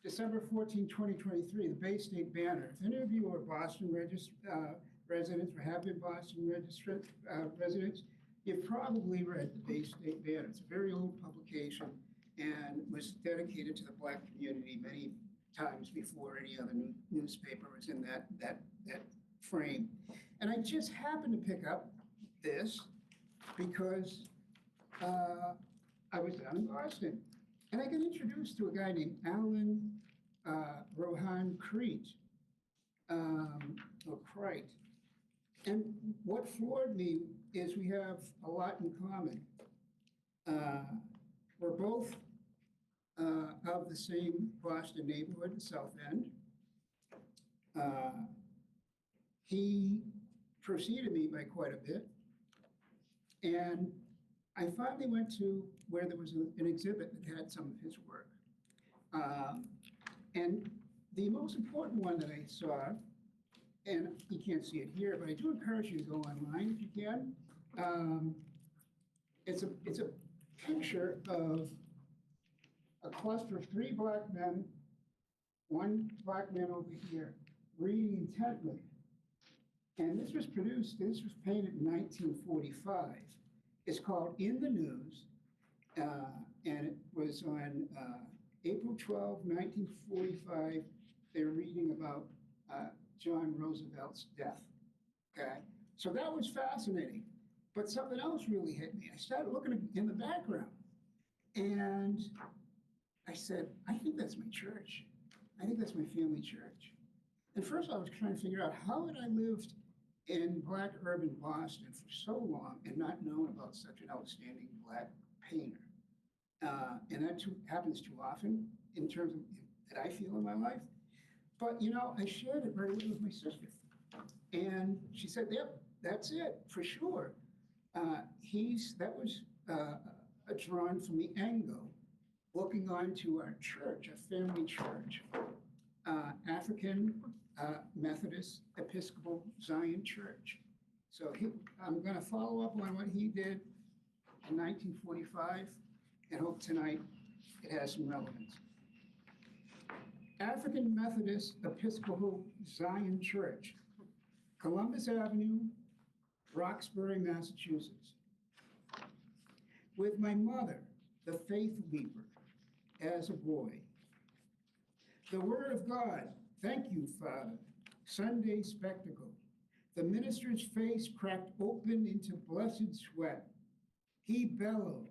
December 14, 2023, the Bay State Banner. If any of you are Boston residents or have been Boston residents, you've probably read the Bay State Banner. It's a very old publication and was dedicated to the Black community many times before any other newspaper was in that frame. And I just happened to pick up this because I was down in Boston. And I got introduced to a guy named Alan Rohan Crete, or Crite. And what floored me is we have a lot in common. We're both of the same Boston neighborhood, the South End. He preceded me by quite a bit. And I finally went to where there was an exhibit that had some of his work. And the most important one that I saw, and you can't see it here, but I do encourage you to go online if you can. It's a picture of a cluster of three black men, one black man over here, reading intently. And this was painted in 1945. It's called In the News, and it was on April 12, 1945. They were reading about John Roosevelt's death, okay? So that was fascinating, but something else really hit me. I started looking in the background, and I said, I think that's my church. I think that's my family church. And first I was trying to figure out how had I lived in Black urban Boston for so long and not known about such an outstanding Black painter. And that happens too often in terms of that I feel in my life. But you know, I shared it very well with my sister. And she said, yep, that's it, for sure. That was drawn from the angle, looking onto our church, a family church, African Methodist Episcopal Zion Church. So I'm going to follow up on what he did in 1945 and hope tonight it has some relevance. African Methodist Episcopal Zion Church, Columbus Avenue, Roxbury, Massachusetts. With my mother, the faith leaper, as a boy. The Word of God, thank you, Father, Sunday spectacle. The minister's face cracked open into blessed sweat. He bellowed.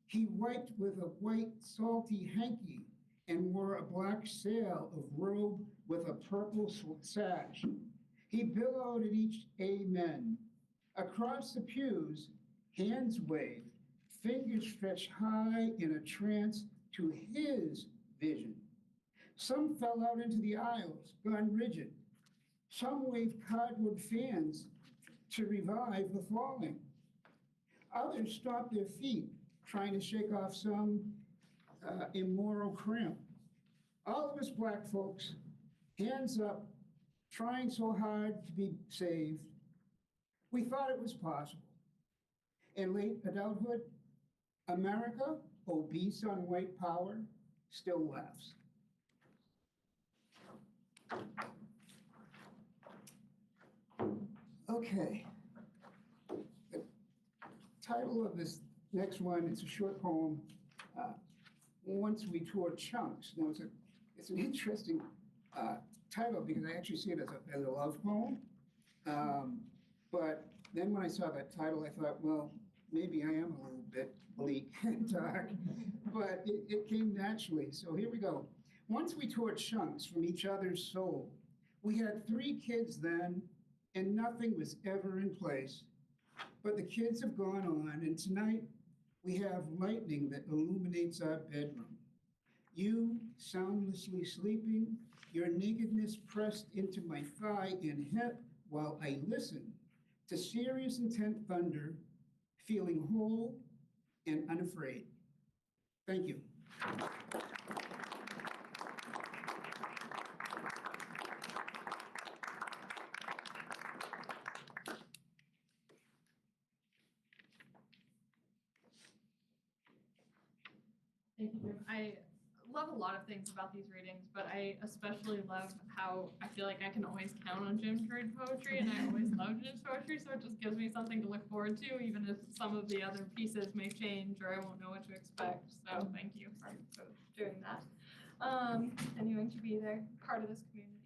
He wiped with a white, salty hanky and wore a black sail of robe with a purple sash. He bellowed at each amen. Across the pews, hands waved, fingers stretched high in a trance to his vision. Some fell out into the aisles, gone rigid. Some waved cardboard fans to revive the falling. Others stopped their feet, trying to shake off some immoral cramp. All of us Black folks, hands up, trying so hard to be saved. We thought it was possible. In late adulthood, America, obese on white power, still laughs. Okay. The title of this next one, it's a short poem, Once We Tore Chunks. Now, it's an interesting title because I actually see it as a love poem. But then when I saw that title, I thought, well, maybe I am a little bit bleak and dark, but it came naturally. So here we go. Once we tore chunks from each other's soul. We had 3 kids then, and nothing was ever in place. But the kids have gone on, and tonight we have lightning that illuminates our bedroom. You soundlessly sleeping, your nakedness pressed into my thigh and hip while I listen to serious intent thunder, feeling whole and unafraid. Thank you. Thank you, Jim. I love a lot of things about these readings, but I especially love how I feel like I can always count on Jim to read poetry, and I always love Jim's poetry, so it just gives me something to look forward to, even if some of the other pieces may change or I won't know what to expect. So thank you for doing that. Continuing to be there, part of this community.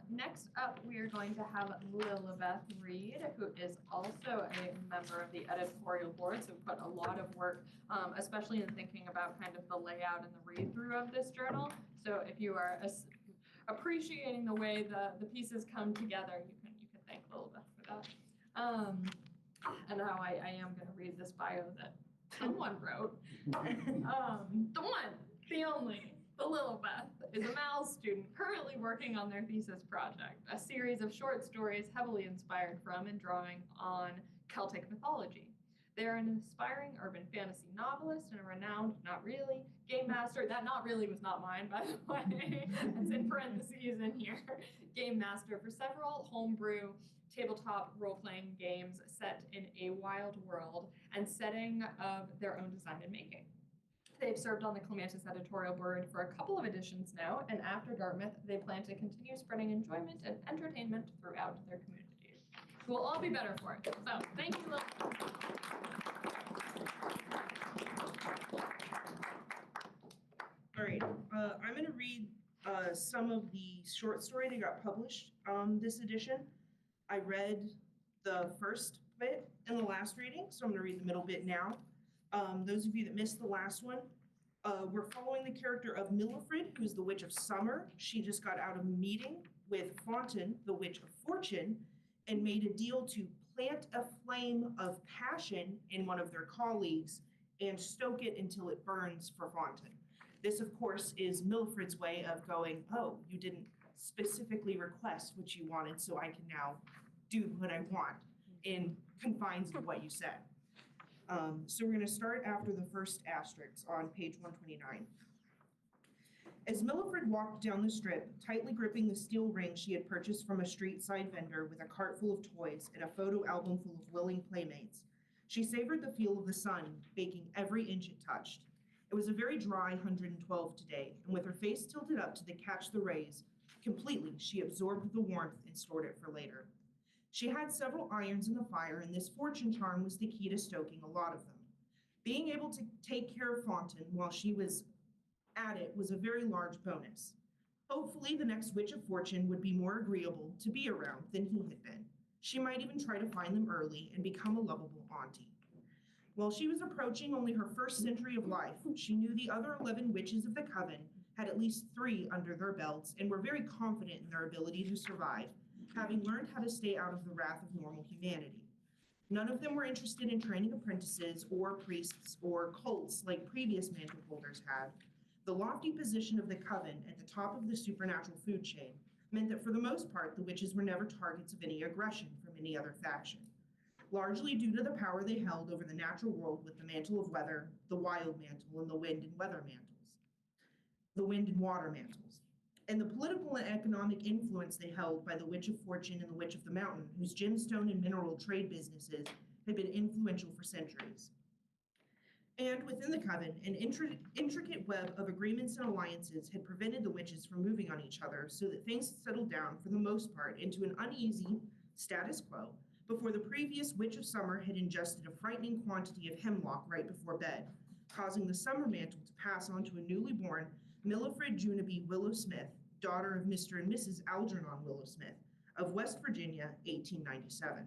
Next up, we are going to have Lilibeth Reed, who is also a member of the editorial board, so put a lot of work, especially in thinking about kind of the layout and the read-through of this journal. So if you are appreciating the way the pieces come together, you can thank Lilibeth for that. And now I am going to read this bio that someone wrote. The one, the only. The Lilibeth is a Mal student currently working on their thesis project, a series of short stories heavily inspired from and drawing on Celtic mythology. They're an aspiring urban fantasy novelist and a renowned, not really, game master. That not really was not mine, by the way. It's in parentheses in here. Game master for several homebrew tabletop role-playing games set in a wild world and setting of their own design and making. They've served on the Clamantis editorial board for a couple of editions now, and after Dartmouth, they plan to continue spreading enjoyment and entertainment throughout their communities. We'll all be better for it. So, thank you, Lil. All right, I'm going to read some of the short story that got published this edition. I read the first bit in the last reading, so I'm going to read the middle bit now. Those of you that missed the last one, we're following the character of Milifred, who's the Witch of Summer. She just got out of a meeting with Fontaine, the Witch of Fortune, and made a deal to plant a flame of passion in one of their colleagues and stoke it until it burns for Fontaine. This, of course, is Milifred's way of going, oh, you didn't specifically request what you wanted, so I can now do what I want in confines of what you said. So we're going to start after the first asterisk on page 129. As Milifred walked down the strip, tightly gripping the steel ring she had purchased from a street-side vendor with a cart full of toys and a photo album full of willing playmates, she savored the feel of the sun, baking every inch it touched. It was a very dry 112 today, and with her face tilted up to catch the rays, completely she absorbed the warmth and stored it for later. She had several irons in the fire, and this fortune charm was the key to stoking a lot of them. Being able to take care of Fontaine while she was at it was a very large bonus. Hopefully, the next Witch of Fortune would be more agreeable to be around than he had been. She might even try to find them early and become a lovable auntie. While she was approaching only her first century of life, she knew the other 11 witches of the coven had at least 3 under their belts and were very confident in their ability to survive, having learned how to stay out of the wrath of normal humanity. None of them were interested in training apprentices or priests or cults like previous mantle holders had. The lofty position of the coven at the top of the supernatural food chain meant that for the most part, the witches were never targets of any aggression from any other faction, largely due to the power they held over the natural world with the mantle of weather, the wild mantle, and the wind and weather mantles, the wind and water mantles, and the political and economic influence they held by the Witch of Fortune and the Witch of the Mountain, whose gemstone and mineral trade businesses had been influential for centuries. And within the coven, an intricate web of agreements and alliances had prevented the witches from moving on each other so that things settled down, for the most part, into an uneasy status quo before the previous Witch of Summer had ingested a frightening quantity of hemlock right before bed, causing the summer mantle to pass on to a newly born Milifred Junaby Willow Smith, daughter of Mr. and Mrs. Algernon Willow Smith, of West Virginia, 1897.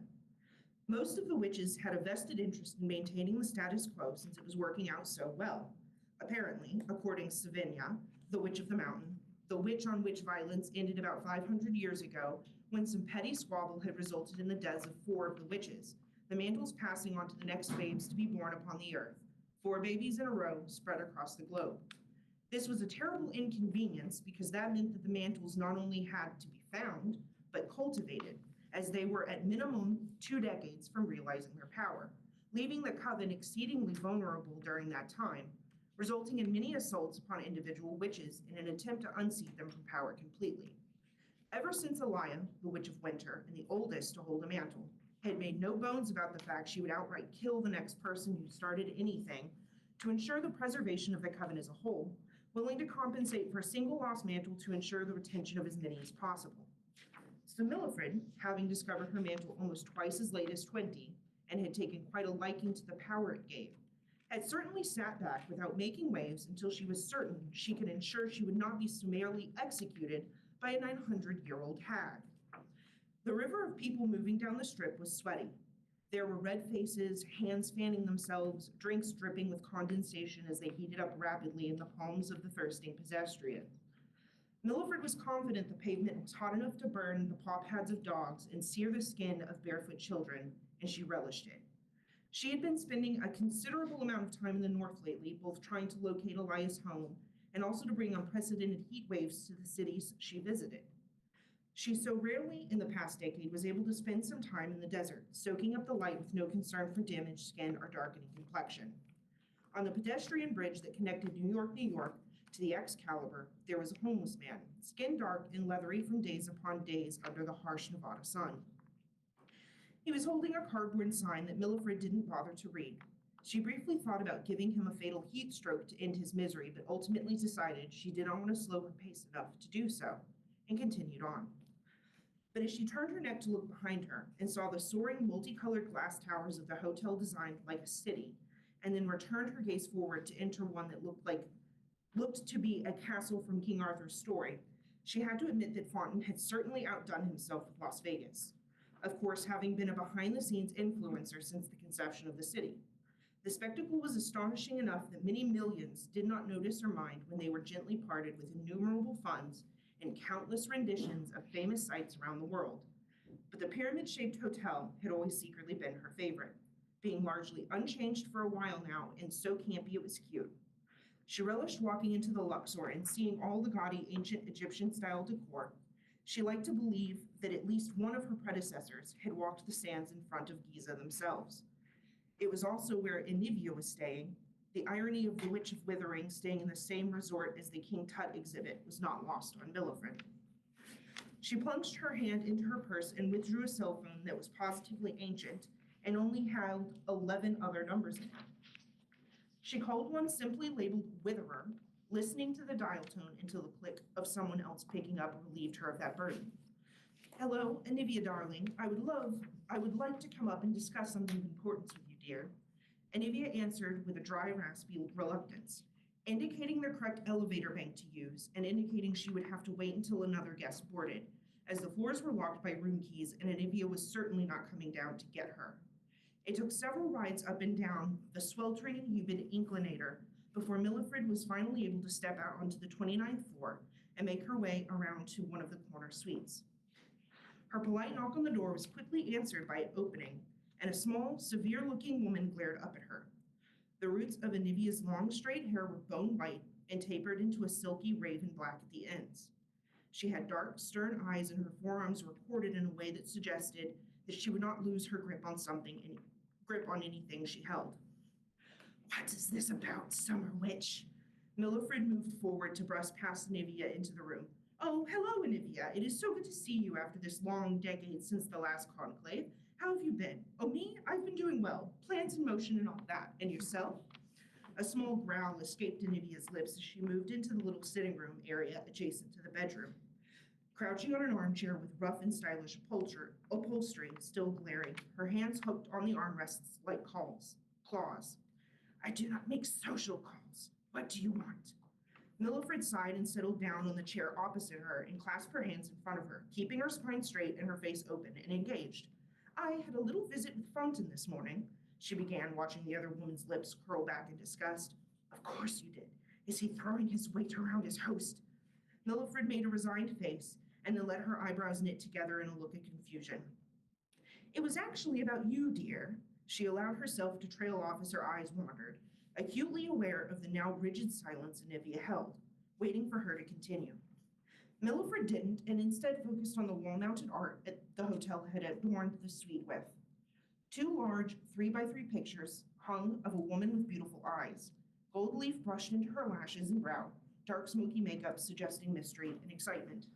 Most of the witches had a vested interest in maintaining the status quo since it was working out so well. Apparently, according to Savinia, the Witch of the Mountain, the witch-on-witch violence ended about 500 years ago when some petty squabble had resulted in the deaths of 4 of the witches, the mantles passing on to the next babes to be born upon the earth, 4 babies in a row spread across the globe. This was a terrible inconvenience because that meant that the mantles not only had to be found, but cultivated, as they were at minimum 2 decades from realizing their power, leaving the coven exceedingly vulnerable during that time, resulting in many assaults upon individual witches in an attempt to unseat them from power completely. Ever since Elia, the Witch of Winter, and the oldest to hold a mantle, had made no bones about the fact she would outright kill the next person who started anything to ensure the preservation of the coven as a whole, willing to compensate for a single lost mantle to ensure the retention of as many as possible. So Millifred, having discovered her mantle almost twice as late as 20, and had taken quite a liking to the power it gave, had certainly sat back without making waves until she was certain she could ensure she would not be summarily executed by a 900-year-old hag. The river of people moving down the strip was sweaty. There were red faces, hands fanning themselves, drinks dripping with condensation as they heated up rapidly in the palms of the thirsting pedestrian. Milliford was confident the pavement was hot enough to burn the paw pads of dogs and sear the skin of barefoot children, and she relished it. She had been spending a considerable amount of time in the north lately, both trying to locate Elias' home and also to bring unprecedented heat waves to the cities she visited. She so rarely in the past decade was able to spend some time in the desert, soaking up the light with no concern for damaged skin or darkening complexion. On the pedestrian bridge that connected New York, New York to the Excalibur, there was a homeless man, skin dark and leathery from days upon days under the harsh Nevada sun. He was holding a cardboard sign that Millifred didn't bother to read. She briefly thought about giving him a fatal heat stroke to end his misery, but ultimately decided she did not want to slow her pace enough to do so, and continued on. But as she turned her neck to look behind her and saw the soaring multicolored glass towers of the hotel designed like a city, and then returned her gaze forward to enter one that looked to be a castle from King Arthur's story, she had to admit that Fontaine had certainly outdone himself with Las Vegas. Of course, having been a behind-the-scenes influencer since the conception of the city. The spectacle was astonishing enough that many millions did not notice or mind when they were gently parted with innumerable funds and countless renditions of famous sites around the world. But the pyramid-shaped hotel had always secretly been her favorite, being largely unchanged for a while now and so campy it was cute. She relished walking into the Luxor and seeing all the gaudy ancient Egyptian-style decor. She liked to believe that at least one of her predecessors had walked the sands in front of Giza themselves. It was also where Enivia was staying. The irony of the Witch of Withering staying in the same resort as the King Tut exhibit was not lost on Millifred. She plunged her hand into her purse and withdrew a cell phone that was positively ancient and only held 11 other numbers in it. She called one simply labeled Witherer, listening to the dial tone until the click of someone else picking up relieved her of that burden. Hello, Enivia darling. I would like to come up and discuss something of importance with you, dear. Enivia answered with a dry, raspy reluctance, indicating the correct elevator bank to use and indicating she would have to wait until another guest boarded, as the floors were locked by room keys and Enivia was certainly not coming down to get her. It took several rides up and down the sweltering and humid inclinator before Millifred was finally able to step out onto the 29th floor and make her way around to one of the corner suites. Her polite knock on the door was quickly answered by it opening, and a small, severe-looking woman glared up at her. The roots of Enivia's long, straight hair were bone white and tapered into a silky raven black at the ends. She had dark, stern eyes, and her forearms were corded in a way that suggested that she would not lose her grip on anything she held. What is this about, Summer Witch? Millifred moved forward to brush past Enivia into the room. Oh, hello, Enivia. It is so good to see you after this long decade since the last conclave. How have you been? Oh, me? I've been doing well. Plans in motion and all that. And yourself? A small growl escaped Enivia's lips as she moved into the little sitting room area adjacent to the bedroom. Crouching on an armchair with rough and stylish upholstery still glaring, her hands hooked on the armrests like claws. I do not make social calls. What do you want? Millifred sighed and settled down on the chair opposite her and clasped her hands in front of her, keeping her spine straight and her face open and engaged. I had a little visit with Fontaine this morning, she began, watching the other woman's lips curl back in disgust. Of course you did. Is he throwing his weight around his host? Millifred made a resigned face and then let her eyebrows knit together in a look of confusion. It was actually about you, dear. She allowed herself to trail off as her eyes wandered, acutely aware of the now rigid silence Enivia held, waiting for her to continue. Millifred didn't, and instead focused on the wall-mounted art the hotel had adorned the suite with. 2 large 3x3 pictures hung of a woman with beautiful eyes, gold leaf brushed into her lashes and brow, dark smoky makeup suggesting mystery and excitement.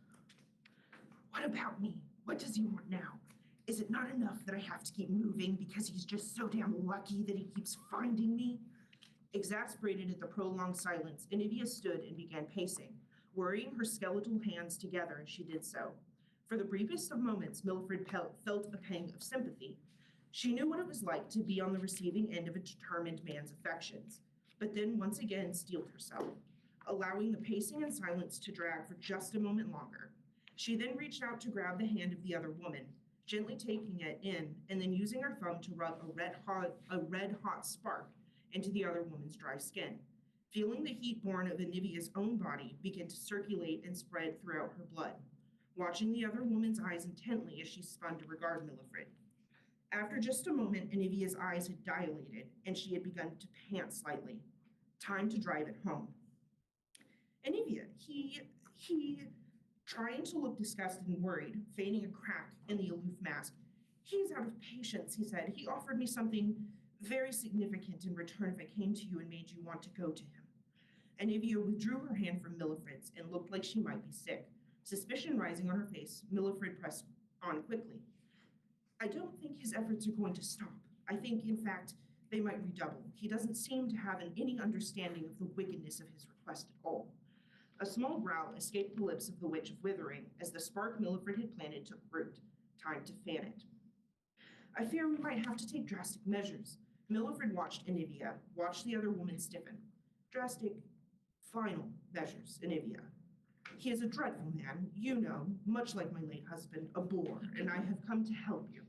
What about me? What does he want now? Is it not enough that I have to keep moving because he's just so damn lucky that he keeps finding me? Exasperated at the prolonged silence, Anivia stood and began pacing, worrying her skeletal hands together as she did so. For the briefest of moments, Milfred felt a pang of sympathy. She knew what it was like to be on the receiving end of a determined man's affections, but then once again steeled herself, allowing the pacing and silence to drag for just a moment longer. She then reached out to grab the hand of the other woman, gently taking it in and then using her thumb to rub a red-hot spark into the other woman's dry skin, feeling the heat born of Anivia's own body begin to circulate and spread throughout her blood, watching the other woman's eyes intently as she spun to regard Milfred. After just a moment, Anivia's eyes had dilated and she had begun to pant slightly. Time to drive it home. Anivia, he, trying to look disgusted and worried, feigning a crack in the aloof mask. He's out of patience, he said. He offered me something very significant in return if I came to you and made you want to go to him. Anivia withdrew her hand from Milfred's and looked like she might be sick. Suspicion rising on her face, Milfred pressed on quickly. I don't think his efforts are going to stop. I think, in fact, they might redouble. He doesn't seem to have any understanding of the wickedness of his request at all. A small growl escaped the lips of the Witch of Withering as the spark Milfred had planted took root. Time to fan it. I fear we might have to take drastic measures. Milfred watched Anivia, watched the other woman stiffen. Drastic, final measures, Anivia. He is a dreadful man, you know, much like my late husband, a bore, and I have come to help you.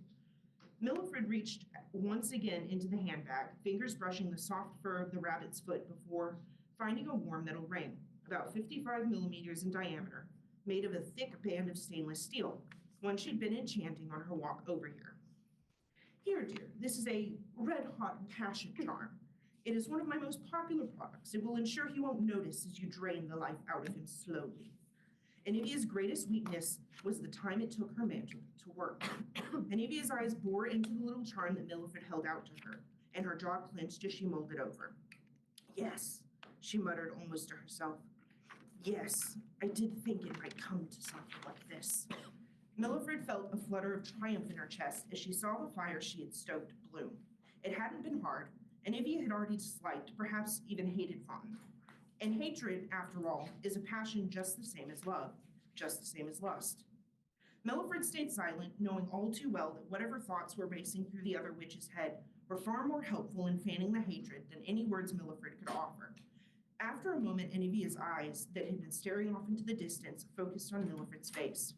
Milfred reached once again into the handbag, fingers brushing the soft fur of the rabbit's foot before finding a warm metal ring, about 55 millimeters in diameter, made of a thick band of stainless steel, one she'd been enchanting on her walk over here. Here, dear, this is a red-hot passion charm. It is one of my most popular products. It will ensure he won't notice as you drain the life out of him slowly. Anivia's greatest weakness was the time it took her mantle to work. Anivia's eyes bore into the little charm that Milfred held out to her, and her jaw clenched as she mulled it over. Yes, she muttered almost to herself. Yes, I did think it might come to something like this. Milfred felt a flutter of triumph in her chest as she saw the fire she had stoked bloom. It hadn't been hard, and Anivia had already disliked, perhaps even hated Fawn. And hatred, after all, is a passion just the same as love, just the same as lust. Milfred stayed silent, knowing all too well that whatever thoughts were racing through the other witch's head were far more helpful in fanning the hatred than any words Milfred could offer. After a moment, Anivia's eyes, that had been staring off into the distance, focused on Milfred's face.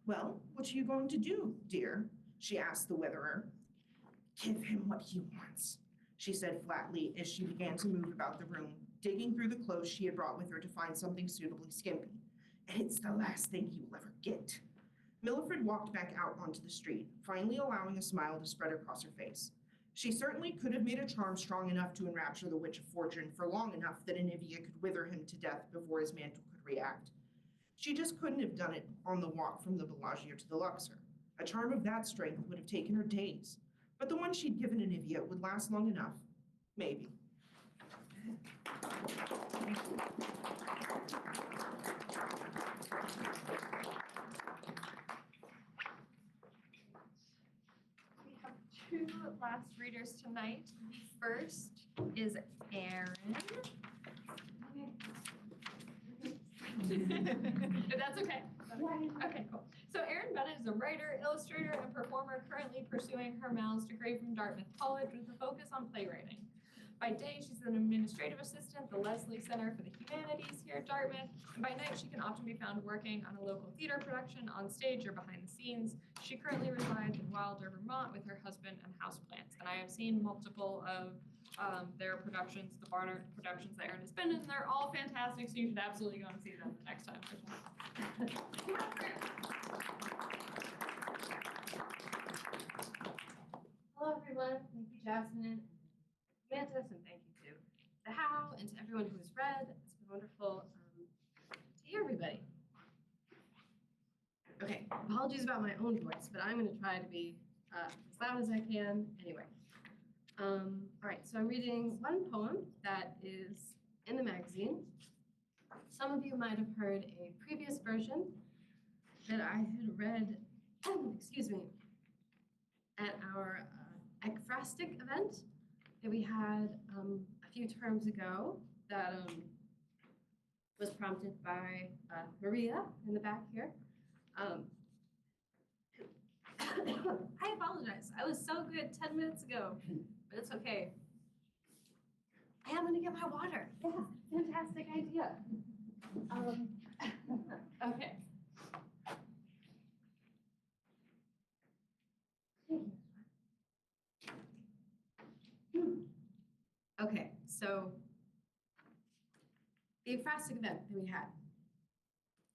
Well, what are you going to do, dear? She asked the witherer. Give him what he wants, she said flatly as she began to move about the room, digging through the clothes she had brought with her to find something suitably skimpy. And it's the last thing he will ever get. Milfred walked back out onto the street, finally allowing a smile to spread across her face. She certainly could have made a charm strong enough to enrapture the Witch of Fortune for long enough that Anivia could wither him to death before his mantle could react. She just couldn't have done it on the walk from the Bellagio to the Luxor. A charm of that strength would have taken her days, but the one she'd given Anivia would last long enough. Maybe. We have 2 last readers tonight. The first is Erin. If that's okay. Okay, cool. So Erin Bennett is a writer, illustrator, and performer currently pursuing her master's degree from Dartmouth College with a focus on playwriting. By day, she's an administrative assistant at the Leslie Center for the Humanities here at Dartmouth. And by night, she can often be found working on a local theater production on stage or behind the scenes. She currently resides in Wilder, Vermont with her husband and houseplants. And I have seen multiple of their productions, the Barnard productions that Erin has been in. They're all fantastic, so you should absolutely go and see them the next time. Hello, everyone. Thank you, Jasmine, Clamantis, and thank you to the Howe and to everyone who has read. It's been wonderful to hear everybody. Okay, apologies about my own voice, but I'm gonna try to be as loud as I can anyway. All right, so I'm reading one poem that is in the magazine. Some of you might have heard a previous version that I had read, excuse me, at our ekphrastic event that we had a few terms ago that was prompted by Maria in the back here. I apologize. I was so good 10 minutes ago, but it's okay. I am gonna get my water. Yeah, fantastic idea. Okay. Okay, so the ekphrastic event that we had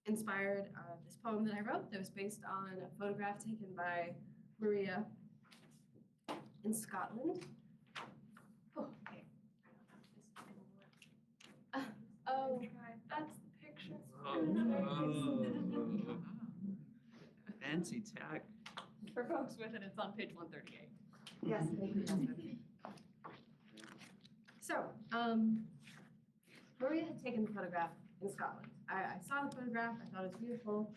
inspired this poem that I wrote that was based on a photograph taken by Maria in Scotland. Oh, okay. Oh, that's the picture. Fancy tech. For folks with it, it's on page 138. Yes, thank you. So, Maria had taken the photograph in Scotland. I saw the photograph, I thought it was beautiful.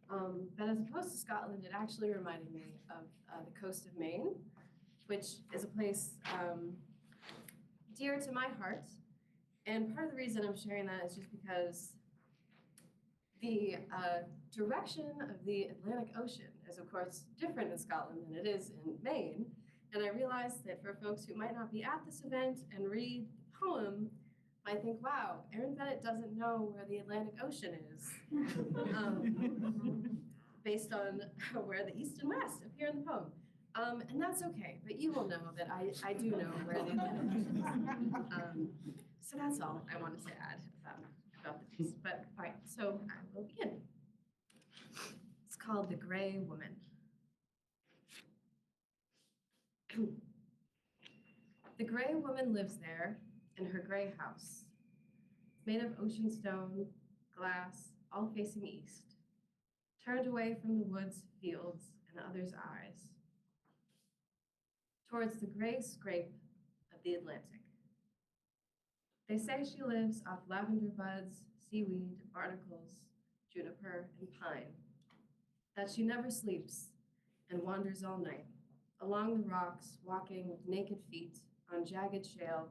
But as opposed to Scotland, it actually reminded me of the coast of Maine, which is a place dear to my heart. And part of the reason I'm sharing that is just because the direction of the Atlantic Ocean is, of course, different in Scotland than it is in Maine. And I realized that for folks who might not be at this event and read the poem, might think, wow, Erin Bennett doesn't know where the Atlantic Ocean is, based on where the East and West appear in the poem. And that's okay, but you will know that I do know where the Atlantic Ocean is. So that's all I wanted to add about the piece. But all right, so I will begin. It's called The Gray Woman. The gray woman lives there in her gray house, made of ocean stone, glass, all facing east, turned away from the woods, fields, and others' eyes, towards the gray scrape of the Atlantic. They say she lives off lavender buds, seaweed, barnacles, juniper, and pine, that she never sleeps and wanders all night, along the rocks, walking with naked feet on jagged shale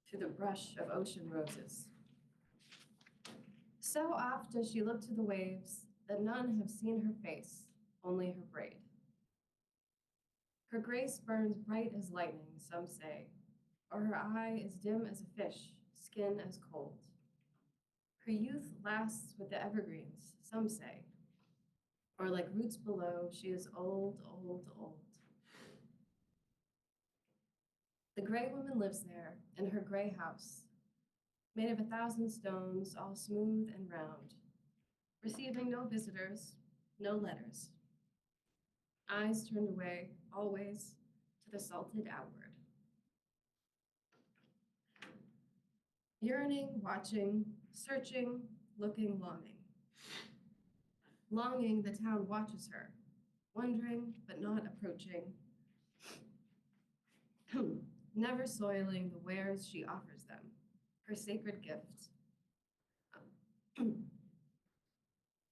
through the brush of ocean roses. So oft does she look to the waves that none have seen her face, only her braid. Her grace burns bright as lightning, some say, or her eye is dim as a fish, skin as cold. Her youth lasts with the evergreens, some say, or like roots below, she is old, old, old. The gray woman lives there in her gray house, made of 1,000 stones, all smooth and round, receiving no visitors, no letters. Eyes turned away, always, to the salted outward. Yearning, watching, searching, looking, longing. Longing, the town watches her, wondering but not approaching, never soiling the wares she offers them, her sacred gift.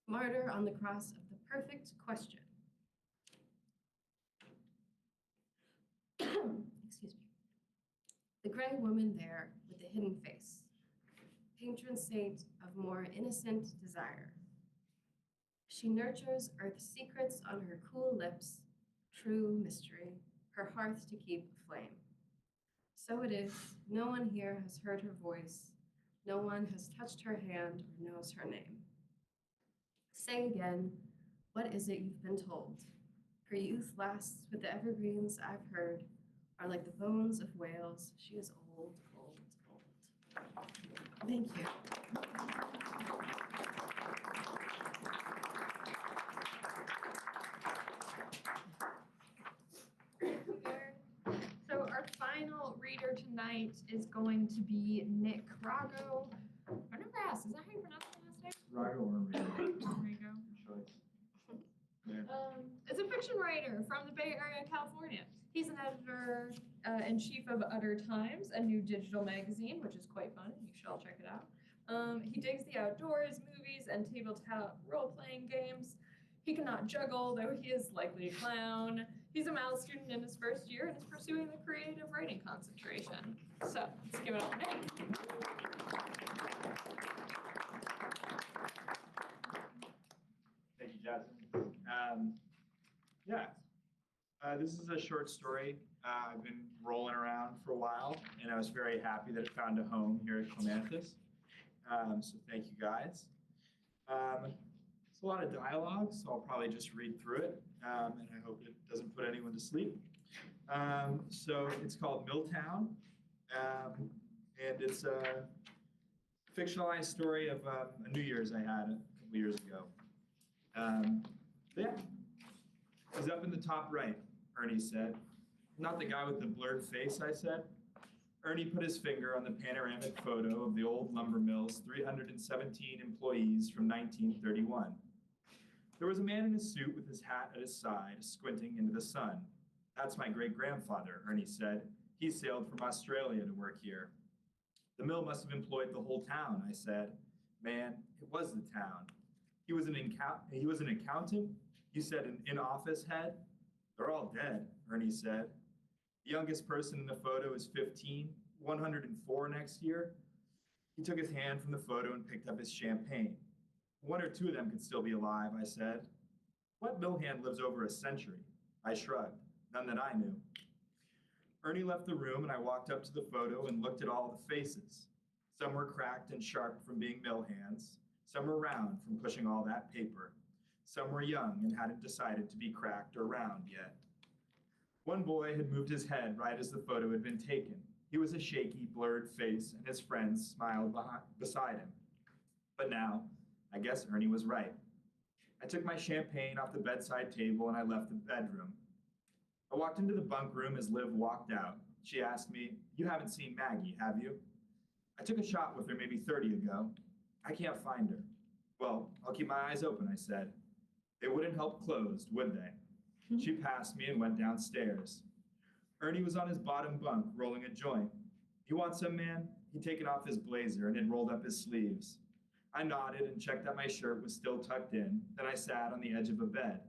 Martyr on the cross of the perfect question. Excuse me. The gray woman there with the hidden face, patron saint of more innocent desire. She nurtures earth's secrets on her cool lips, true mystery, her hearth to keep aflame. So it is, no one here has heard her voice, no one has touched her hand or knows her name. Say again, what is it you've been told? Her youth lasts with the evergreens I've heard, are like the bones of whales. She is old, old, old. Thank you. So our final reader tonight is going to be Nick Rago. I never asked, is that how you pronounce his last name? Rago or Rago. Rago. Choice. Is a fiction writer from the Bay Area, California. He's an editor in chief of Utter Times, a new digital magazine, which is quite fun. You should all check it out. He digs the outdoors, movies, and tabletop role-playing games. He cannot juggle, though he is likely a clown. He's a Mal student in his first year and is pursuing the creative writing concentration. So let's give it up for Nick. Thank you, Jasmine. This is a short story. I've been rolling around for a while, and I was very happy that it found a home here at Clamantis. So thank you, guys. It's a lot of dialogue, so I'll probably just read through it, and I hope it doesn't put anyone to sleep. So it's called Milltown, and it's a fictionalized story of a New Year's I had a couple years ago. Yeah, he's up in the top right, Ernie said. Not the guy with the blurred face, I said. Ernie put his finger on the panoramic photo of the old lumber mill's 317 employees from 1931. There was a man in a suit with his hat at his side, squinting into the sun. That's my great-grandfather, Ernie said. He sailed from Australia to work here. The mill must have employed the whole town, I said. Man, it was the town. He was an accountant? You said an in-office head? They're all dead, Ernie said. The youngest person in the photo is 15, 104 next year. He took his hand from the photo and picked up his champagne. One or two of them could still be alive, I said. What mill hand lives over a century? I shrugged. None that I knew. Ernie left the room and I walked up to the photo and looked at all the faces. Some were cracked and sharp from being mill hands. Some were round from pushing all that paper. Some were young and hadn't decided to be cracked or round yet. One boy had moved his head right as the photo had been taken. He was a shaky, blurred face, and his friends smiled beside him. But now, I guess Ernie was right. I took my champagne off the bedside table and I left the bedroom. I walked into the bunk room as Liv walked out. She asked me, "You haven't seen Maggie, have you?" I took a shot with her maybe 30 ago. I can't find her. Well, I'll keep my eyes open, I said. They wouldn't help closed, would they? She passed me and went downstairs. Ernie was on his bottom bunk, rolling a joint. You want some, man? He'd taken off his blazer and had rolled up his sleeves. I nodded and checked that my shirt was still tucked in. Then I sat on the edge of a bed.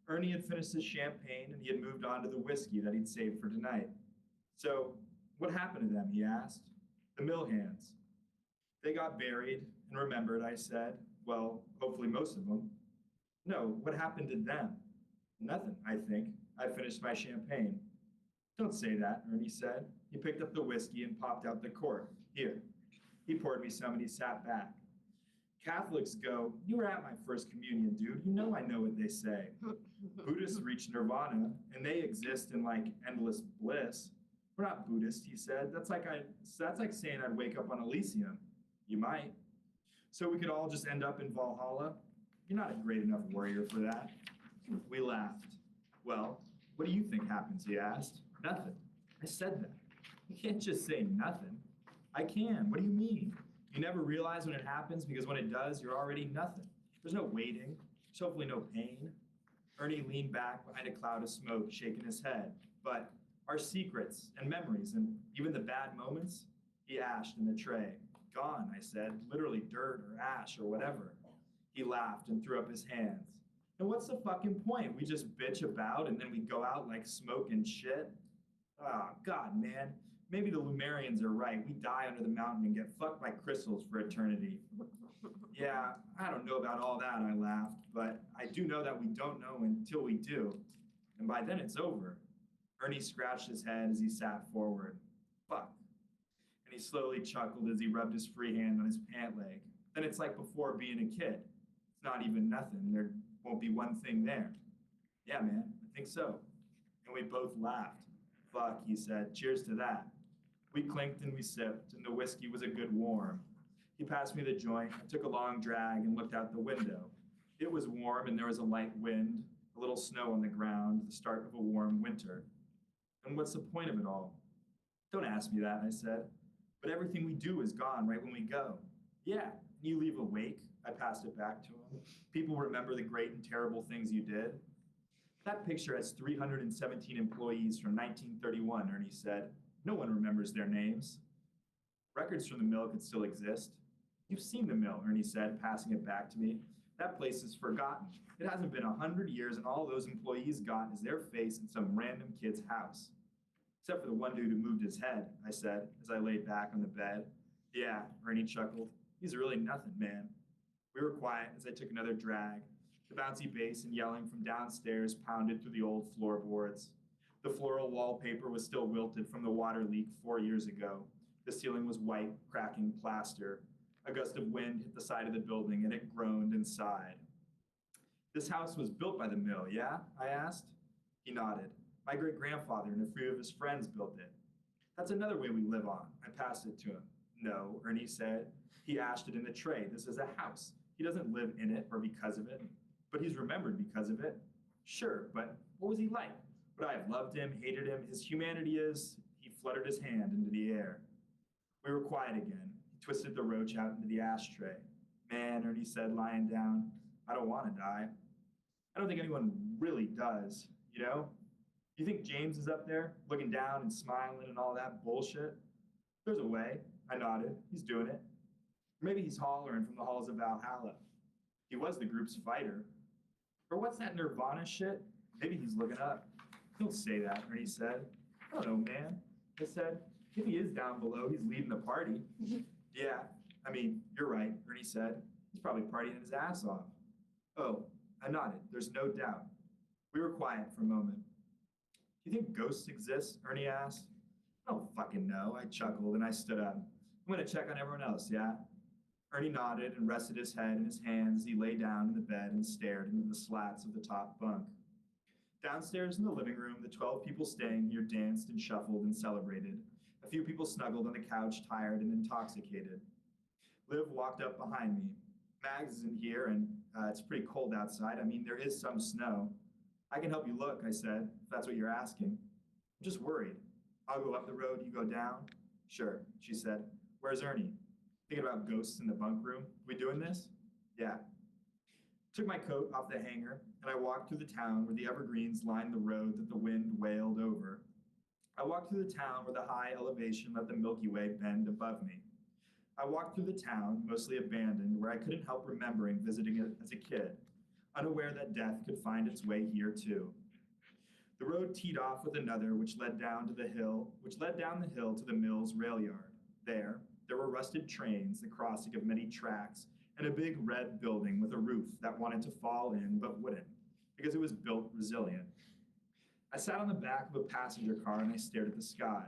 Ernie had finished his champagne and he had moved on to the whiskey that he'd saved for tonight. So, what happened to them, he asked. The mill hands. They got buried and remembered, I said. Well, hopefully most of them. No, what happened to them? Nothing, I think. I finished my champagne. Don't say that, Ernie said. He picked up the whiskey and popped out the cork. Here. He poured me some and he sat back. Catholics go, you were at my first communion, dude. You know I know what they say. Buddhists reach nirvana, and they exist in like endless bliss. We're not Buddhist, he said. That's like saying I'd wake up on Elysium. You might. So we could all just end up in Valhalla. You're not a great enough warrior for that. We laughed. Well, what do you think happens, he asked. Nothing. I said that. You can't just say nothing. I can. What do you mean? You never realize when it happens because when it does, you're already nothing. There's no waiting. There's hopefully no pain. Ernie leaned back behind a cloud of smoke, shaking his head. But our secrets and memories and even the bad moments, he ashed in the tray. Gone, I said, literally dirt or ash or whatever. He laughed and threw up his hands. And what's the fucking point? We just bitch about and then we go out like smoke and shit? Oh, God, man. Maybe the Lumerians are right. We die under the mountain and get fucked by crystals for eternity. Yeah, I don't know about all that, I laughed, but I do know that we don't know until we do. And by then it's over. Ernie scratched his head as he sat forward. Fuck. And he slowly chuckled as he rubbed his free hand on his pant leg. Then it's like before being a kid. It's not even nothing. There won't be one thing there. Yeah, man, I think so. And we both laughed. Fuck, he said. Cheers to that. We clinked and we sipped, and the whiskey was a good warm. He passed me the joint. I took a long drag and looked out the window. It was warm and there was a light wind, a little snow on the ground, the start of a warm winter. And what's the point of it all? Don't ask me that, I said. But everything we do is gone right when we go. Yeah, you leave awake, I passed it back to him. People remember the great and terrible things you did. That picture has 317 employees from 1931, Ernie said. No one remembers their names. Records from the mill could still exist. You've seen the mill, Ernie said, passing it back to me. That place is forgotten. It hasn't been 100 years, and all those employees got is their face in some random kid's house. Except for the one dude who moved his head, I said, as I laid back on the bed. Yeah, Ernie chuckled. He's really nothing, man. We were quiet as I took another drag. The bouncy bass and yelling from downstairs pounded through the old floorboards. The floral wallpaper was still wilted from the water leak 4 years ago. The ceiling was white, cracking plaster. A gust of wind hit the side of the building and it groaned and sighed. This house was built by the mill, yeah? I asked. He nodded. My great-grandfather and a few of his friends built it. That's another way we live on. I passed it to him. No, Ernie said. He ashed it in the tray. This is a house. He doesn't live in it or because of it, but he's remembered because of it. Sure, but what was he like? Would I have loved him, hated him? His humanity is, he fluttered his hand into the air. We were quiet again. He twisted the roach out into the ashtray. Man, Ernie said, lying down, I don't want to die. I don't think anyone really does, you know? You think James is up there, looking down and smiling and all that bullshit? There's a way. I nodded. He's doing it. Maybe he's hollering from the halls of Valhalla. He was the group's fighter. Or what's that Nirvana shit? Maybe he's looking up. Don't say that, Ernie said. I don't know, man. I said, if he is down below, he's leading the party. Yeah, I mean, you're right, Ernie said. He's probably partying his ass off. Oh, I nodded. There's no doubt. We were quiet for a moment. Do you think ghosts exist? Ernie asked. I don't fucking know. I chuckled and I stood up. I'm going to check on everyone else, yeah? Ernie nodded and rested his head in his hands as he lay down in the bed and stared into the slats of the top bunk. Downstairs in the living room, the 12 people staying here danced and shuffled and celebrated. A few people snuggled on the couch, tired and intoxicated. Liv walked up behind me. Mags isn't here, and it's pretty cold outside. I mean, there is some snow. I can help you look, I said, if that's what you're asking. I'm just worried. I'll go up the road, you go down? Sure, she said. Where's Ernie? Thinking about ghosts in the bunk room. We doing this? Yeah. Took my coat off the hanger, and I walked through the town where the evergreens lined the road that the wind wailed over. I walked through the town where the high elevation let the Milky Way bend above me. I walked through the town, mostly abandoned, where I couldn't help remembering visiting it as a kid, unaware that death could find its way here too. The road teed off with another which led down the hill to the mill's rail yard. There were rusted trains, the crossing of many tracks, and a big red building with a roof that wanted to fall in but wouldn't, because it was built resilient. I sat on the back of a passenger car and I stared at the sky.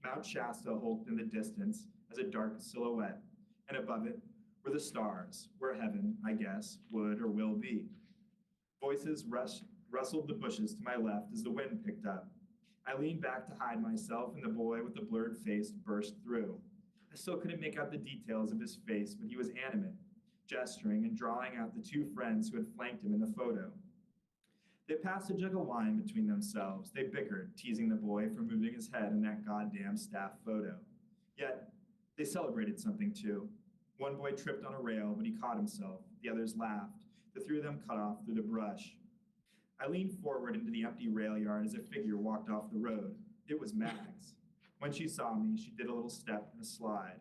Mount Shasta hulked in the distance as a dark silhouette, and above it were the stars, where heaven, I guess, would or will be. Voices rustled the bushes to my left as the wind picked up. I leaned back to hide myself, and the boy with the blurred face burst through. I still couldn't make out the details of his face, but he was animate, gesturing and drawing out the two friends who had flanked him in the photo. They passed a jug of wine between themselves. They bickered, teasing the boy for moving his head in that goddamn staff photo. Yet, they celebrated something too. One boy tripped on a rail, but he caught himself. The others laughed. The three of them cut off through the brush. I leaned forward into the empty rail yard as a figure walked off the road. It was Mags. When she saw me, she did a little step and a slide.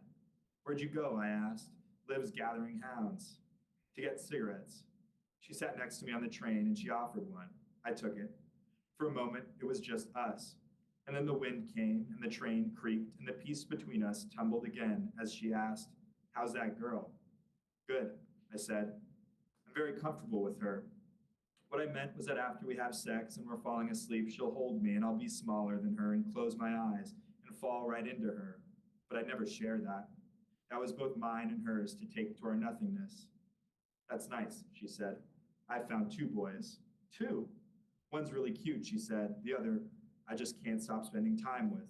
Where'd you go? I asked. Liv's gathering hounds. To get cigarettes. She sat next to me on the train and she offered one. I took it. For a moment, it was just us. And then the wind came and the train creaked and the peace between us tumbled again as she asked, how's that girl? Good, I said. I'm very comfortable with her. What I meant was that after we have sex and we're falling asleep, she'll hold me and I'll be smaller than her and close my eyes and fall right into her. But I'd never share that. That was both mine and hers to take to our nothingness. That's nice, she said. I found two boys. Two? One's really cute, she said. The other, I just can't stop spending time with.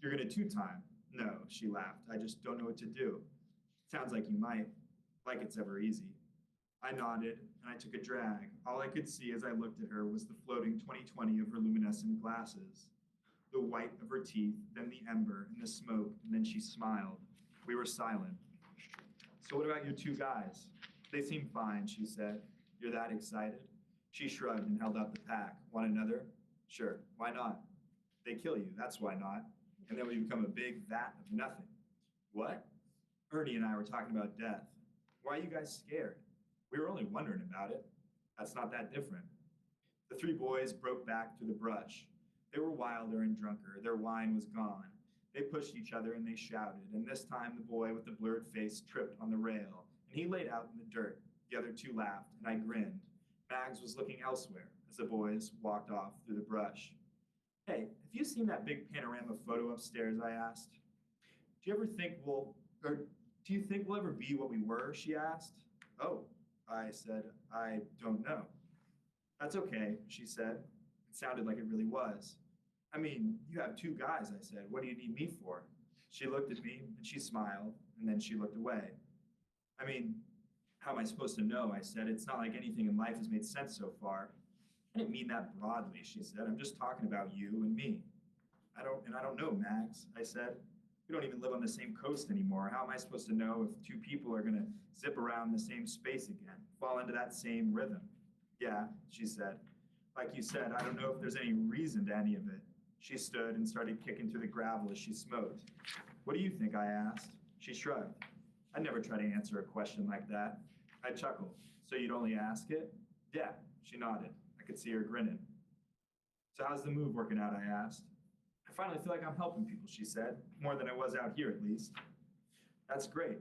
You're gonna two-time? No, she laughed. I just don't know what to do. Sounds like you might. Like it's ever easy. I nodded, and I took a drag. All I could see as I looked at her was the floating 20/20 of her luminescent glasses. The white of her teeth, then the ember, and the smoke, and then she smiled. We were silent. So what about your two guys? They seem fine, she said. You're that excited? She shrugged and held out the pack. Want another? Sure, why not? They kill you, that's why not. And then we become a big vat of nothing. What? Ernie and I were talking about death. Why are you guys scared? We were only wondering about it. That's not that different. The three boys broke back through the brush. They were wilder and drunker. Their wine was gone. They pushed each other and they shouted, and this time the boy with the blurred face tripped on the rail, and he laid out in the dirt. The other two laughed, and I grinned. Mags was looking elsewhere as the boys walked off through the brush. Hey, have you seen that big panorama photo upstairs? I asked. Do you think we'll ever be what we were? She asked. Oh, I said, I don't know. That's okay, she said. It sounded like it really was. I mean, you have two guys, I said. What do you need me for? She looked at me and she smiled, and then she looked away. I mean, how am I supposed to know? I said. It's not like anything in life has made sense so far. I didn't mean that broadly, she said. I'm just talking about you and me. I don't know, Mags, I said. We don't even live on the same coast anymore. How am I supposed to know if two people are gonna zip around the same space again, fall into that same rhythm? Yeah, she said. Like you said, I don't know if there's any reason to any of it. She stood and started kicking through the gravel as she smoked. What do you think? I asked. She shrugged. I'd never try to answer a question like that. I chuckled. So you'd only ask it? Yeah, she nodded. I could see her grinning. So how's the move working out? I asked. I finally feel like I'm helping people, she said. More than I was out here, at least. That's great.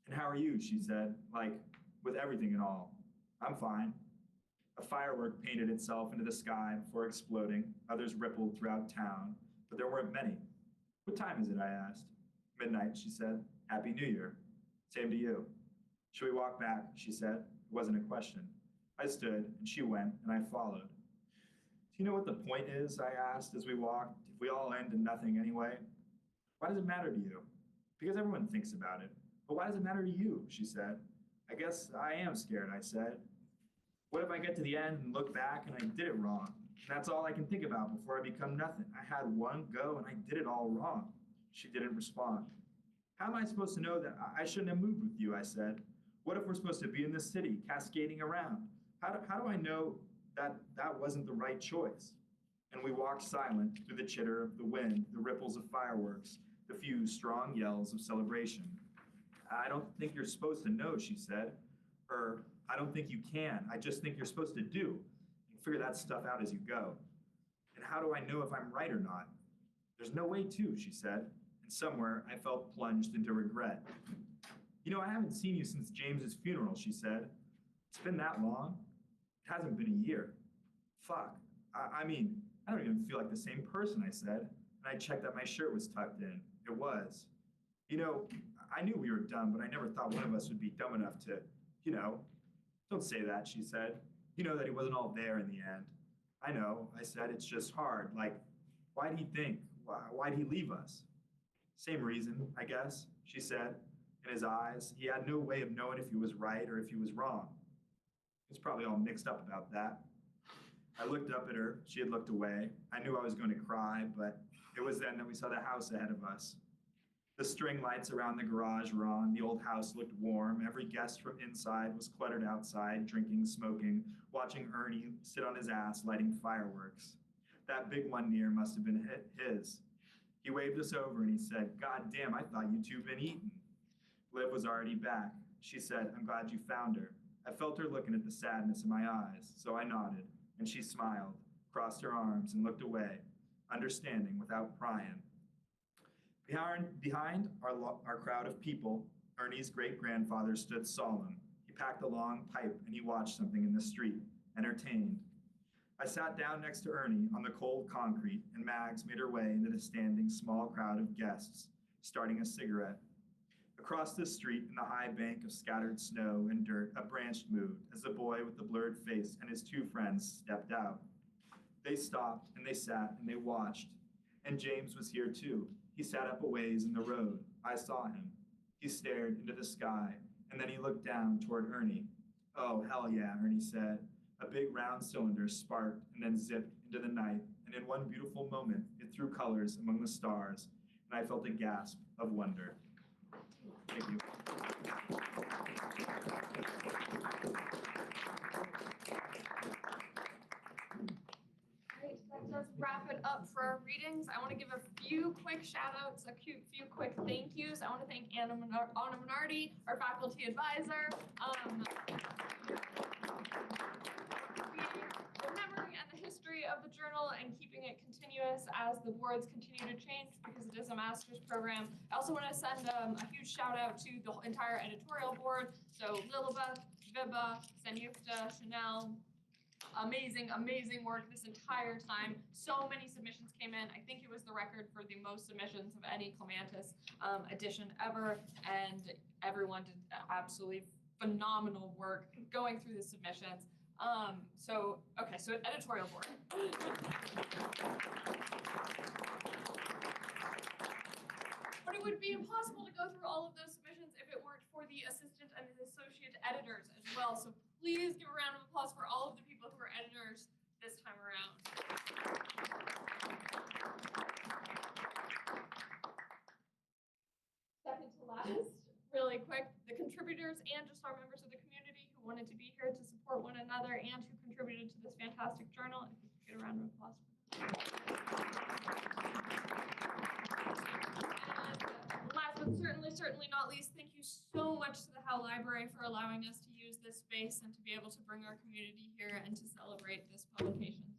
And how are you? She said. Like, with everything and all. I'm fine. A firework painted itself into the sky before exploding. Others rippled throughout town, but there weren't many. What time is it? I asked. Midnight, she said. Happy New Year. Same to you. Should we walk back? She said. It wasn't a question. I stood, and she went, and I followed. Do you know what the point is? I asked as we walked. If we all end in nothing anyway? Why does it matter to you? Because everyone thinks about it. But why does it matter to you? She said. I guess I am scared, I said. What if I get to the end and look back and I did it wrong? That's all I can think about before I become nothing. I had one go and I did it all wrong. She didn't respond. How am I supposed to know that I shouldn't have moved with you? I said. What if we're supposed to be in the city, cascading around? How do I know that wasn't the right choice? And we walked silent through the chitter of the wind, the ripples of fireworks, the few strong yells of celebration. I don't think you're supposed to know, she said. I don't think you can. I just think you're supposed to do and figure that stuff out as you go. And how do I know if I'm right or not? There's no way to, she said. And somewhere I felt plunged into regret. You know, I haven't seen you since James's funeral, she said. It's been that long? It hasn't been a year. Fuck. I mean, I don't even feel like the same person, I said. And I checked that my shirt was tucked in. It was. You know, I knew we were dumb, but I never thought one of us would be dumb enough to, don't say that, she said. You know that he wasn't all there in the end. I know, I said, it's just hard. Like, why'd he think? Why'd he leave us? Same reason, I guess, she said. In his eyes, he had no way of knowing if he was right or if he was wrong. He was probably all mixed up about that. I looked up at her. She had looked away. I knew I was going to cry, but it was then that we saw the house ahead of us. The string lights around the garage were on. The old house looked warm. Every guest from inside was cluttered outside, drinking, smoking, watching Ernie sit on his ass, lighting fireworks. That big one near must have been his. He waved us over and he said, God damn, I thought you two been eaten. Liv was already back. She said, I'm glad you found her. I felt her looking at the sadness in my eyes, so I nodded, and she smiled, crossed her arms, and looked away, understanding without prying. Behind our crowd of people, Ernie's great-grandfather stood solemn. He packed a long pipe and he watched something in the street, entertained. I sat down next to Ernie on the cold concrete, and Mags made her way into the standing small crowd of guests, starting a cigarette. Across the street, in the high bank of scattered snow and dirt, a branch moved as the boy with the blurred face and his two friends stepped out. They stopped and they sat and they watched. And James was here too. He sat up a ways in the road. I saw him. He stared into the sky, and then he looked down toward Ernie. Oh, hell yeah, Ernie said. A big round cylinder sparked and then zipped into the night, and in one beautiful moment, it threw colors among the stars, and I felt a gasp of wonder. Thank you. Great, that does wrap it up for our readings. I want to give a few quick shout outs, few quick thank yous. I want to thank Anna Minardi, our faculty advisor. The memory and the history of the journal and keeping it continuous as the boards continue to change because it is a master's program. I also want to send a huge shout out to the entire editorial board. So Lilibeth, Viba, Sanyukta, Chanel, amazing work this entire time. So many submissions came in. I think it was the record for the most submissions of any Clamantis edition ever, and everyone did absolutely phenomenal work going through the submissions. So editorial board. But it would be impossible to go through all of those submissions if it weren't for the assistant and the associate editors as well. So please give a round of applause for all of the people who are editors this time around. Second to last, really quick, the contributors and just our members of the community who wanted to be here to support one another and who contributed to this fantastic journal. If we could get a round of applause for them. And last but certainly not least, thank you so much to the Howe Library for allowing us to use this space and to be able to bring our community here and to celebrate this publication.